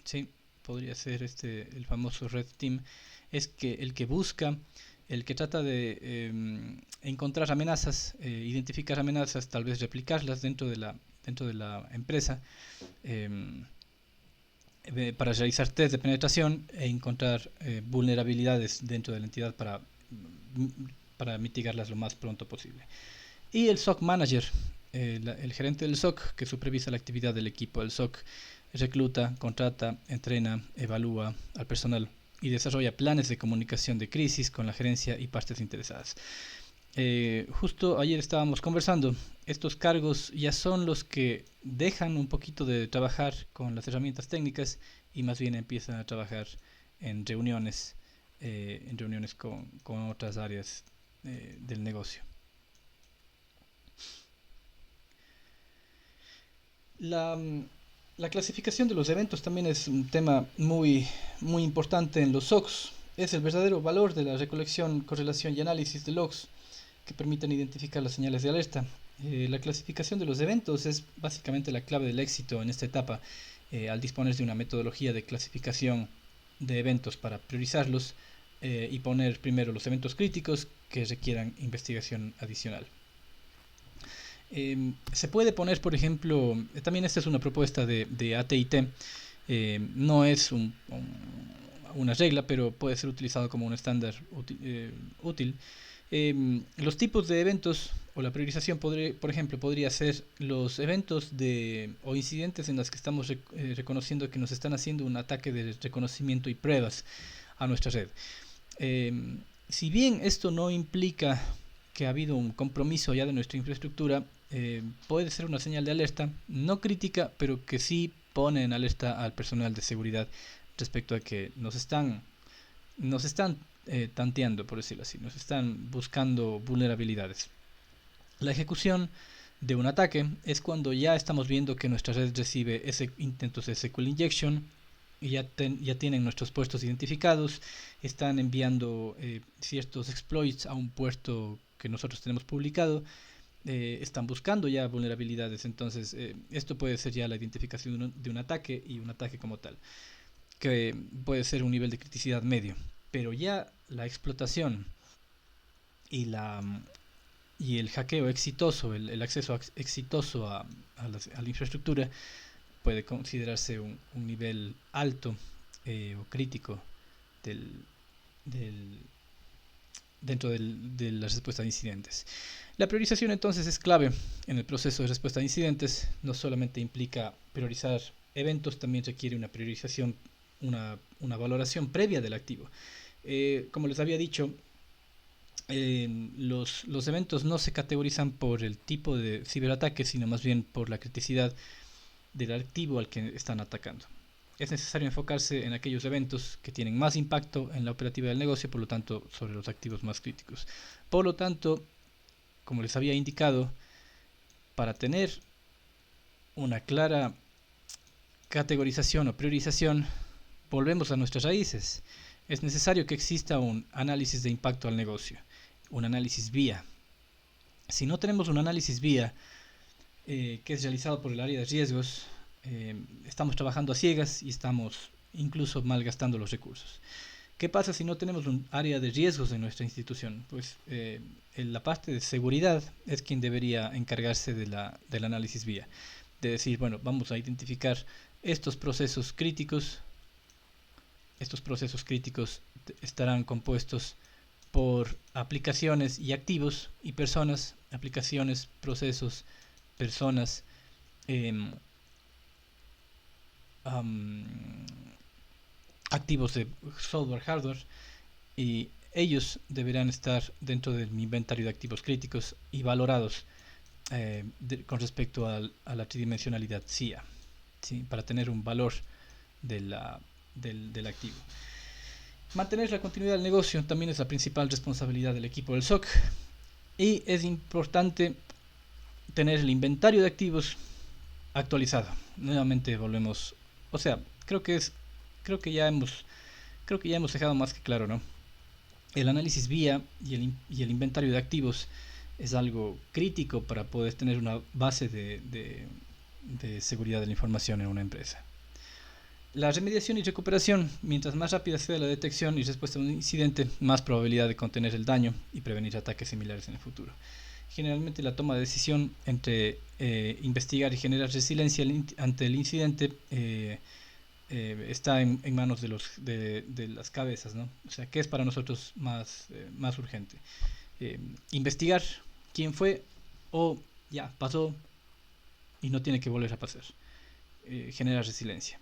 Sí, podría ser el famoso Red Team. Es el que busca, el que trata de encontrar amenazas, identificar amenazas, tal vez replicarlas dentro de la empresa, eh, para realizar test de penetración e encontrar vulnerabilidades dentro de la entidad para mitigarlas lo más pronto posible. Y el SOC Manager, el gerente del SOC, que supervisa la actividad del equipo del SOC, recluta, contrata, entrena, evalúa al personal y desarrolla planes de comunicación de crisis con la gerencia y partes interesadas. Justo ayer estábamos conversando, estos cargos ya son los que dejan un poquito de trabajar con las herramientas técnicas y más bien empiezan a trabajar en reuniones con otras áreas del negocio. La, la clasificación de los eventos también es un tema muy, muy importante en los SOCs. Es el verdadero valor de la recolección, correlación y análisis de logs que permiten identificar las señales de alerta. La clasificación de los eventos es básicamente la clave del éxito en esta etapa, al disponer de una metodología de clasificación de eventos para priorizarlos y poner primero los eventos críticos que requieran investigación adicional. Se puede poner, por ejemplo, también esta es una propuesta de AT&T, no es una regla, pero puede ser utilizado como un estándar útil. Los tipos de eventos o la priorización, por ejemplo, podría ser los eventos o incidentes en los que estamos reconociendo que nos están haciendo un ataque de reconocimiento y pruebas a nuestra red. Si bien esto no implica que ha habido un compromiso ya de nuestra infraestructura, puede ser una señal de alerta, no crítica, pero que sí pone en alerta al personal de seguridad respecto a que nos están tanteando, por decirlo así, nos están buscando vulnerabilidades. La ejecución de un ataque es cuando ya estamos viendo que nuestra red recibe intentos de SQL injection y ya tienen nuestros puertos identificados, están enviando ciertos exploits a un puerto que nosotros tenemos publicado, están buscando ya vulnerabilidades. Entonces esto puede ser ya la identificación de un ataque y un ataque como tal, que puede ser un nivel de criticidad medio. Pero ya la explotación y el hackeo exitoso, el acceso exitoso a la infraestructura, puede considerarse un nivel alto o crítico del, del, dentro de la respuesta a incidentes. La priorización entonces es clave en el proceso de respuesta a incidentes. No solamente implica priorizar eventos, también requiere una priorización, una valoración previa del activo. Como les había dicho, los eventos no se categorizan por el tipo de ciberataque, sino más bien por la criticidad del activo al que están atacando. Es necesario enfocarse en aquellos eventos que tienen más impacto en la operativa del negocio, por lo tanto, sobre los activos más críticos. Por lo tanto, como les había indicado, para tener una clara categorización o priorización, volvemos a nuestras raíces. Es necesario que exista un análisis de impacto al negocio, un análisis vía. Si no tenemos un análisis vía que es realizado por el área de riesgos, estamos trabajando a ciegas y estamos incluso malgastando los recursos. ¿Qué pasa si no tenemos un área de riesgos en nuestra institución? Pues la parte de seguridad es quien debería encargarse del análisis vía. De decir, bueno, vamos a identificar estos procesos críticos. Estos procesos críticos estarán compuestos por aplicaciones y activos y personas, aplicaciones, procesos, personas, eh, um, activos de software, hardware, y ellos deberán estar dentro del inventario de activos críticos y valorados con respecto a la tridimensionalidad CIA, ¿sí? Para tener un valor de del activo. Mantener la continuidad del negocio también es la principal responsabilidad del equipo del SOC, y es importante tener el inventario de activos actualizado. Nuevamente volvemos, o sea, creo que ya hemos dejado más que claro, ¿no? El análisis vía y el inventario de activos es algo crítico para poder tener una base de seguridad de la información en una empresa. La remediación y recuperación: mientras más rápida sea la detección y respuesta a un incidente, más probabilidad de contener el daño y prevenir ataques similares en el futuro. Generalmente la toma de decisión entre investigar y generar resiliencia ante el incidente está en manos de las cabezas, ¿no? O sea, ¿qué es para nosotros más urgente? Investigar quién fue, o ya pasó y no tiene que volver a pasar. Generar resiliencia.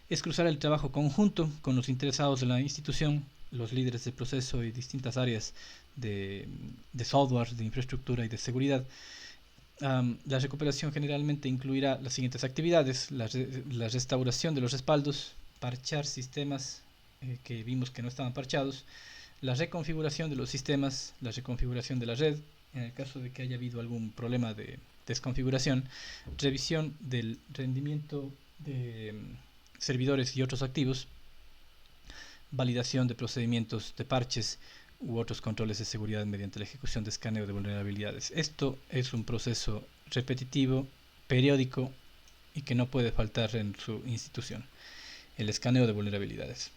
Es cruzar el trabajo conjunto con los interesados de la institución, los líderes del proceso y distintas áreas de software, de infraestructura y de seguridad. La recuperación generalmente incluirá las siguientes actividades: la restauración de los respaldos, parchar sistemas que vimos que no estaban parchados, la reconfiguración de los sistemas, la reconfiguración de la red, en el caso de que haya habido algún problema de desconfiguración, revisión del rendimiento de servidores y otros activos, validación de procedimientos de parches u otros controles de seguridad mediante la ejecución de escaneo de vulnerabilidades. Esto es un proceso repetitivo, periódico y que no puede faltar en su institución: el escaneo de vulnerabilidades.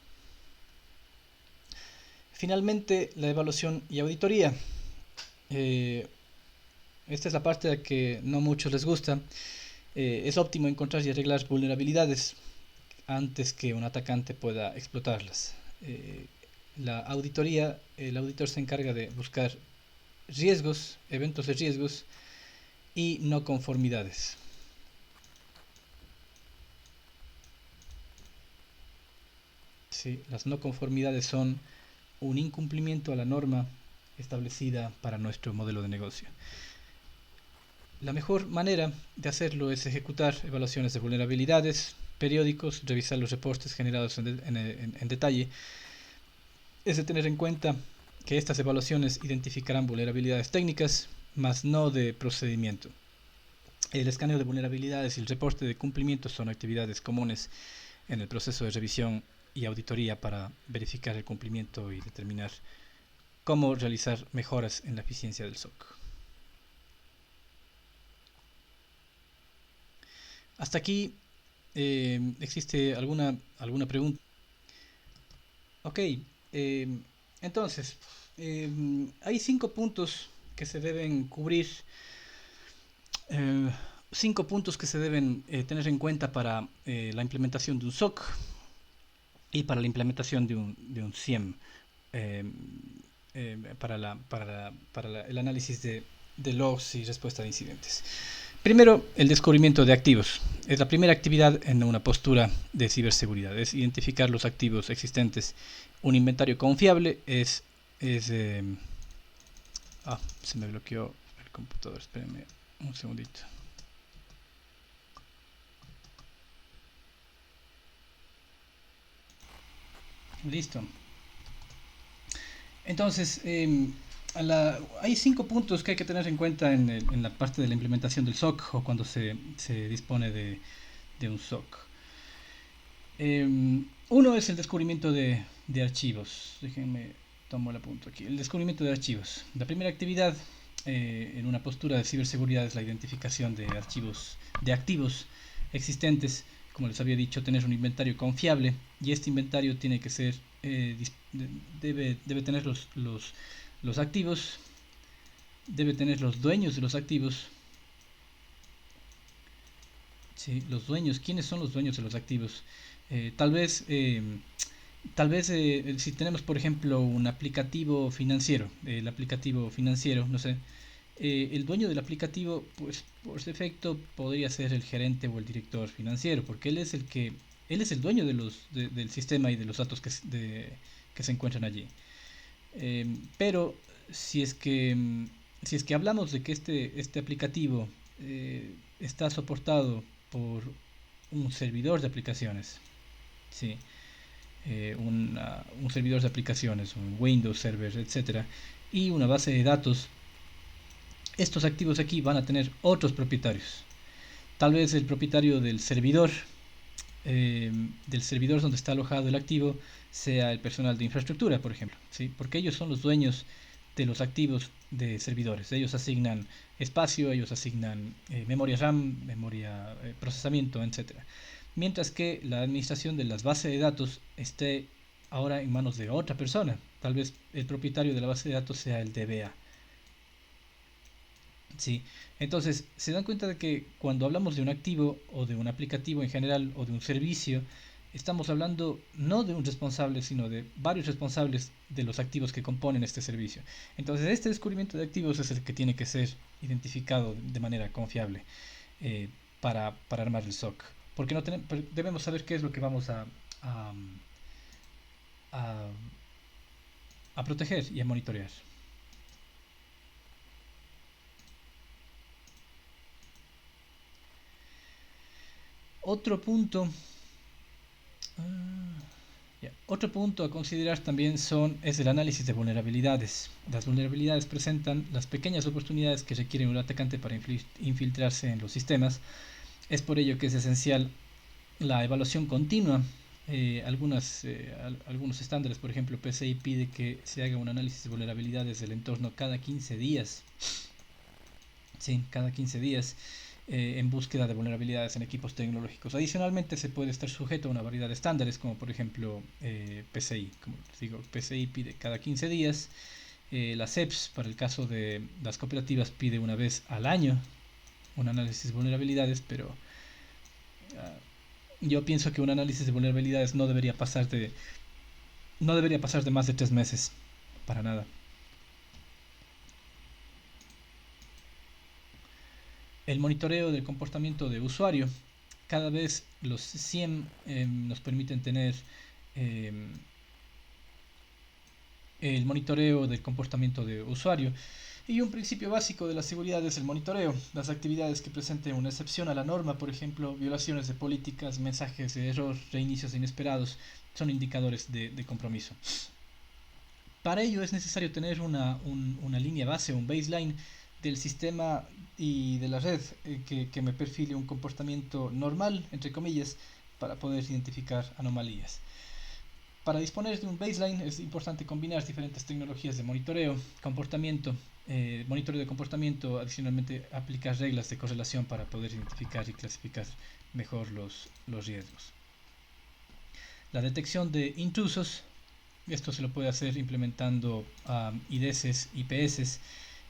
Finalmente, la evaluación y auditoría. Esta es la parte a que no muchos les gusta. Es óptimo encontrar y arreglar vulnerabilidades antes que un atacante pueda explotarlas. La auditoría, el auditor se encarga de buscar riesgos, eventos de riesgos y no conformidades. Sí, las no conformidades son un incumplimiento a la norma establecida para nuestro modelo de negocio. La mejor manera de hacerlo es ejecutar evaluaciones de vulnerabilidades periódicos, revisar los reportes generados en detalle. Es de tener en cuenta que estas evaluaciones identificarán vulnerabilidades técnicas, mas no de procedimiento. El escaneo de vulnerabilidades y el reporte de cumplimiento son actividades comunes en el proceso de revisión y auditoría para verificar el cumplimiento y determinar cómo realizar mejoras en la eficiencia del SOC. Hasta aquí, ¿existe alguna pregunta? Ok, entonces, hay 5 puntos que se deben cubrir, eh, 5 puntos que se deben tener en cuenta para la implementación de un SOC y para la implementación de un SIEM, para el análisis de logs y respuesta de incidentes. Primero, el descubrimiento de activos. Es la primera actividad en una postura de ciberseguridad. Es identificar los activos existentes. Un inventario confiable se me bloqueó el computador. Espérenme un segundito. Listo. Entonces, hay 5 puntos que hay que tener en cuenta en la parte de la implementación del SOC o cuando se dispone de un SOC. Uno es el descubrimiento de archivos. Déjenme tomo el apunto aquí. El descubrimiento de archivos. La primera actividad en una postura de ciberseguridad es la identificación de archivos, de activos existentes como les había dicho, tener un inventario confiable, y este inventario tiene que ser debe tener los activos, debe tener los dueños de los activos. Sí, los dueños, ¿quiénes son los dueños de los activos? Eh, tal vez, eh, Tal vez si tenemos, por ejemplo, un aplicativo financiero, no sé, el dueño del aplicativo, pues por defecto podría ser el gerente o el director financiero, porque él es el dueño del sistema y de los datos que se encuentran allí. Pero si es que si es que hablamos de que este aplicativo está soportado por un servidor de aplicaciones, sí, un servidor de aplicaciones, un Windows Server, etcétera, y una base de datos, estos activos aquí van a tener otros propietarios. Tal vez el propietario del servidor donde está alojado el activo sea el personal de infraestructura, por ejemplo, ¿sí? Porque ellos son los dueños de los activos de servidores. Ellos asignan espacio, ellos asignan memoria RAM, memoria procesamiento, etcétera. Mientras que la administración de las bases de datos esté ahora en manos de otra persona. Tal vez el propietario de la base de datos sea el DBA. Sí, entonces se dan cuenta de que cuando hablamos de un activo o de un aplicativo en general o de un servicio, estamos hablando no de un responsable, sino de varios responsables de los activos que componen este servicio. Entonces este descubrimiento de activos es el que tiene que ser identificado de manera confiable eh, para armar el SOC. Porque no debemos saber qué es lo que vamos a, a, a proteger y a monitorear. Otro punto Otro punto a considerar también es el análisis de vulnerabilidades. Las vulnerabilidades presentan las pequeñas oportunidades que requiere un atacante para infiltrarse en los sistemas. Es por ello que es esencial la evaluación continua. Algunos estándares, por ejemplo, PCI pide que se haga un análisis de vulnerabilidades del entorno cada 15 días. Sí, cada 15 días en búsqueda de vulnerabilidades en equipos tecnológicos. Adicionalmente, se puede estar sujeto a una variedad de estándares, como por ejemplo PCI. Como les digo, PCI pide cada 15 días. La CEPS, para el caso de las cooperativas, pide una vez al año un análisis de vulnerabilidades, pero yo pienso que un análisis de vulnerabilidades no debería pasar de más de 3 meses, para nada. El monitoreo del comportamiento de usuario. Cada vez los SIEM nos permiten tener eh, el monitoreo del comportamiento de usuario. Y un principio básico de la seguridad es el monitoreo. Las actividades que presenten una excepción a la norma, por ejemplo, violaciones de políticas, mensajes de error, reinicios inesperados, son indicadores de compromiso. Para ello es necesario tener una línea base, un baseline del sistema y de la red que me perfile un comportamiento normal, entre comillas, para poder identificar anomalías. Para disponer de un baseline es importante combinar diferentes tecnologías de monitoreo de comportamiento, adicionalmente aplicar reglas de correlación para poder identificar y clasificar mejor los riesgos. La detección de intrusos, esto se lo puede hacer implementando IDS, IPS.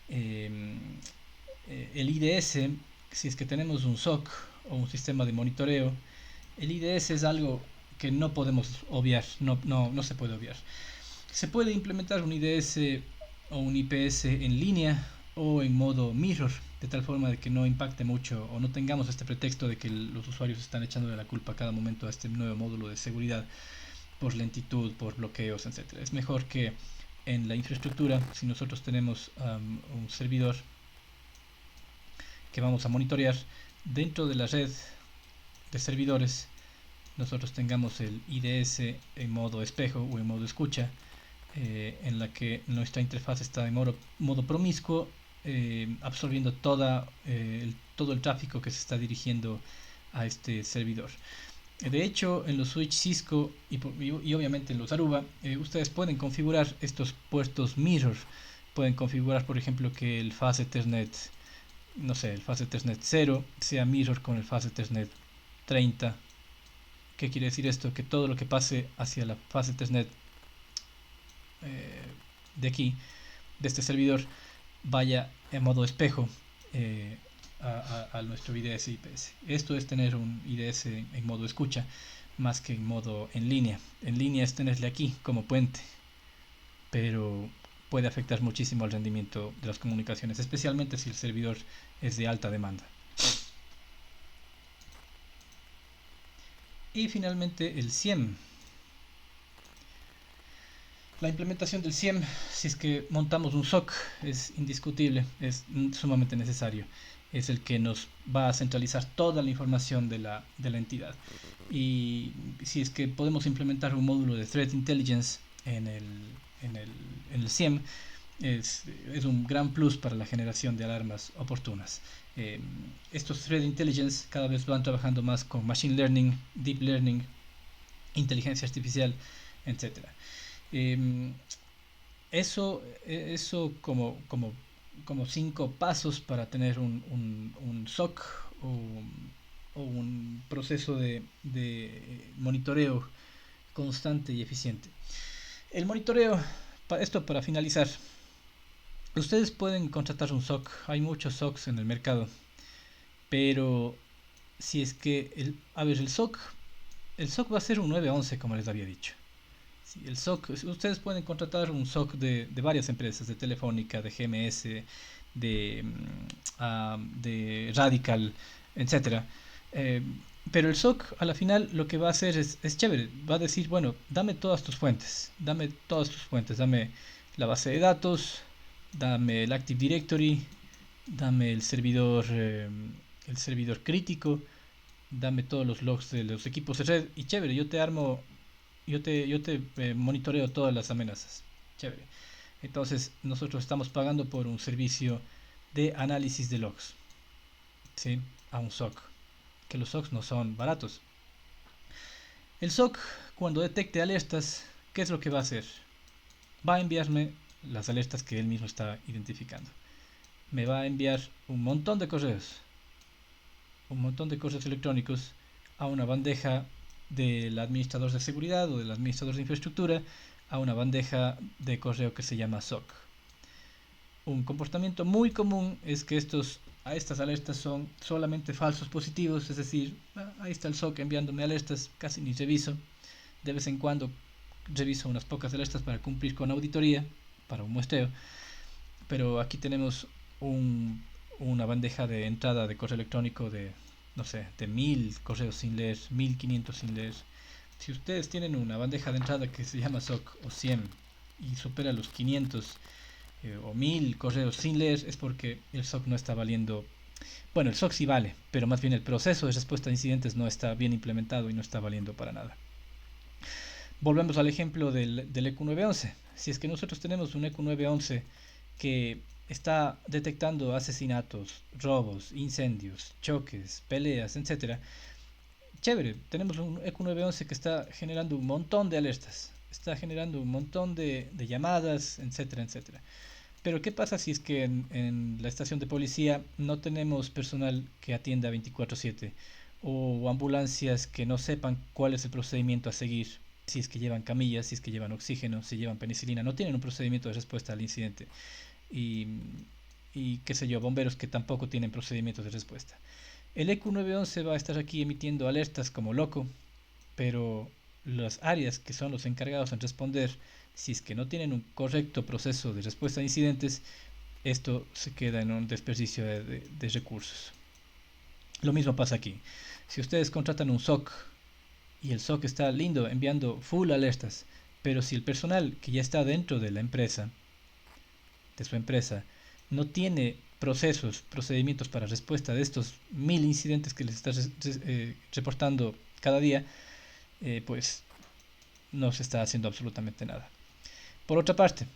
El IDS, si es que tenemos un SOC o un sistema de monitoreo, el IDS es algo que no podemos obviar, no se puede obviar. Se puede implementar un IDS o un IPS en línea o en modo mirror, de tal forma de que no impacte mucho o no tengamos este pretexto de que los usuarios están echándole la culpa a cada momento a este nuevo módulo de seguridad por lentitud, por bloqueos, etc. Es mejor que en la infraestructura, si nosotros tenemos un servidor que vamos a monitorear, dentro de la red de servidores nosotros tengamos el IDS en modo espejo o en modo escucha, en la que nuestra interfaz está en modo promiscuo, absorbiendo todo el tráfico que se está dirigiendo a este servidor. De hecho, en los switch Cisco y obviamente en los Aruba, ustedes pueden configurar estos puertos mirror. Pueden configurar, por ejemplo, que el Fast Ethernet, no sé, el Fast Ethernet 0 sea mirror con el Fast Ethernet 30 ¿Qué quiere decir esto? Que todo lo que pase hacia la fase testnet de aquí, de este servidor, vaya en modo espejo a nuestro IDS IPS. Esto es tener un IDS en modo escucha más que en modo en línea. En línea es tenerle aquí como puente, pero puede afectar muchísimo el rendimiento de las comunicaciones, especialmente si el servidor es de alta demanda. Y finalmente el SIEM. La implementación del SIEM, si es que montamos un SOC, es indiscutible, es sumamente necesario. Es el que nos va a centralizar toda la información de la entidad. Y si es que podemos implementar un módulo de Threat Intelligence en el SIEM, es un gran plus para la generación de alarmas oportunas. Estos Threat Intelligence cada vez van trabajando más con Machine Learning, Deep Learning, inteligencia artificial, etcétera. Eso como 5 pasos para tener un SOC o un proceso de monitoreo constante y eficiente. El monitoreo, esto para finalizar, ustedes pueden contratar un SOC, hay muchos SOCs en el mercado, pero si es que, el SOC va a ser un 911 como les había dicho. Sí, el SOC, ustedes pueden contratar un SOC de varias empresas, de Telefónica, de GMS, de Radical, etcétera. Eh, pero el SOC a la final lo que va a hacer es chévere, va a decir, bueno, dame todas tus fuentes, dame la base de datos, dame el Active Directory, dame el servidor crítico, dame todos los logs de los equipos de red y chévere, yo te monitoreo todas las amenazas. Chévere. Entonces, nosotros estamos pagando por un servicio de análisis de logs, ¿sí? A un SOC. Que los SOCs no son baratos. El SOC, cuando detecte alertas, ¿qué es lo que va a hacer? Va a enviarme las alertas que él mismo está identificando. Me va a enviar un montón de correos electrónicos a una bandeja del administrador de seguridad o del administrador de infraestructura, a una bandeja de correo que se llama SOC. Un comportamiento muy común es que estas alertas son solamente falsos positivos, es decir, ahí está el SOC enviándome alertas, casi ni reviso. De vez en cuando reviso unas pocas alertas para cumplir con auditoría, para un muestreo, pero aquí tenemos una bandeja de entrada de correo electrónico de, no sé, de 1000 correos sin leer, 1500 sin leer. Si ustedes tienen una bandeja de entrada que se llama SOC o SIEM y supera los 500 o 1000 correos sin leer, es porque el SOC no está valiendo. Bueno, el SOC sí vale, pero más bien el proceso de respuesta a incidentes no está bien implementado y no está valiendo para nada. Volvemos al ejemplo del EQ911. Si es que nosotros tenemos un EQ911 que está detectando asesinatos, robos, incendios, choques, peleas, etcétera, chévere, tenemos un EQ911 que está generando un montón de alertas, está generando un montón de llamadas, etcétera, etcétera. Pero ¿qué pasa si es que en la estación de policía no tenemos personal que atienda 24/7 o ambulancias que no sepan cuál es el procedimiento a seguir? Si es que llevan camillas, si es que llevan oxígeno, si llevan penicilina, no tienen un procedimiento de respuesta al incidente. Y, y qué sé yo, bomberos que tampoco tienen procedimientos de respuesta. El EQ911 va a estar aquí emitiendo alertas como loco, pero las áreas que son los encargados en responder, si es que no tienen un correcto proceso de respuesta a incidentes, esto se queda en un desperdicio de recursos. Lo mismo pasa aquí. Si ustedes contratan un SOC y el SOC está lindo enviando full alertas, pero si el personal que ya está dentro de la empresa, de su empresa, no tiene procedimientos para respuesta de estos 1000 incidentes que les está reportando cada día, pues no se está haciendo absolutamente nada. Por otra parte,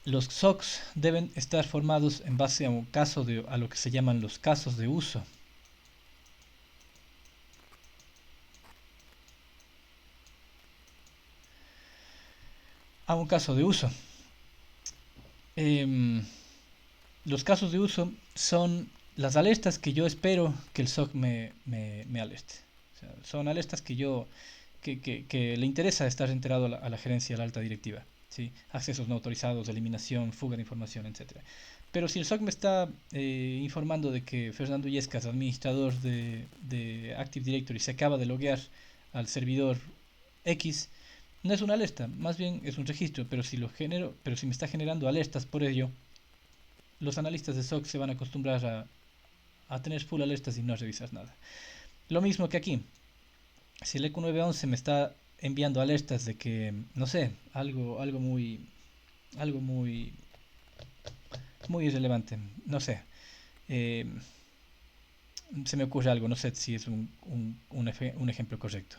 los SOCs deben estar formados en base a lo que se llaman los casos de uso. A un caso de uso. Los casos de uso son las alertas que yo espero que el SOC me alerte. O sea, son alertas que le interesa estar enterado a la gerencia, a la alta directiva. ¿Sí? Accesos no autorizados, eliminación, fuga de información, etcétera. Pero si el SOC me está informando de que Fernando Illescas, administrador de Active Directory, se acaba de loguear al servidor X, no es una alerta, más bien es un registro, pero si me está generando alertas por ello, los analistas de SOC se van a acostumbrar a tener full alertas y no a revisar nada. Lo mismo que aquí, si el EQ 911 me está enviando alertas de que, no sé, algo muy irrelevante, no sé, eh, se me ocurre algo, no sé si es un ejemplo correcto.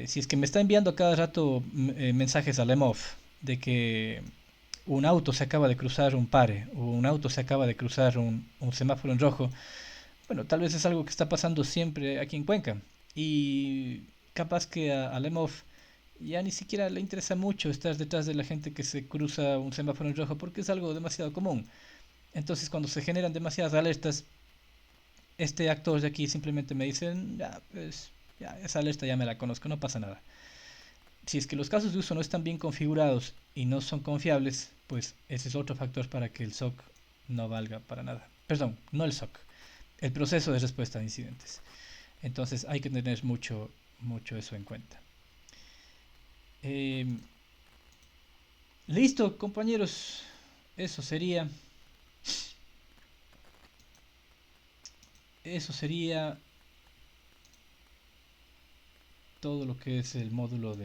Si es que me está enviando cada rato mensajes al EMOF de que un auto se acaba de cruzar un pare o un auto se acaba de cruzar un semáforo en rojo, bueno, tal vez es algo que está pasando siempre aquí en Cuenca y capaz que al EMOF ya ni siquiera le interesa mucho estar detrás de la gente que se cruza un semáforo en rojo porque es algo demasiado común. Entonces cuando se generan demasiadas alertas, este actor de aquí simplemente me dice, ya, pues, ya, esa alerta ya me la conozco, no pasa nada. Si es que los casos de uso no están bien configurados y no son confiables, pues ese es otro factor para que el SOC no valga para nada. Perdón, no el SOC, el proceso de respuesta a incidentes. Entonces hay que tener mucho eso en cuenta. Eh, Listo, compañeros. Eso sería. Eso sería todo lo que es el módulo de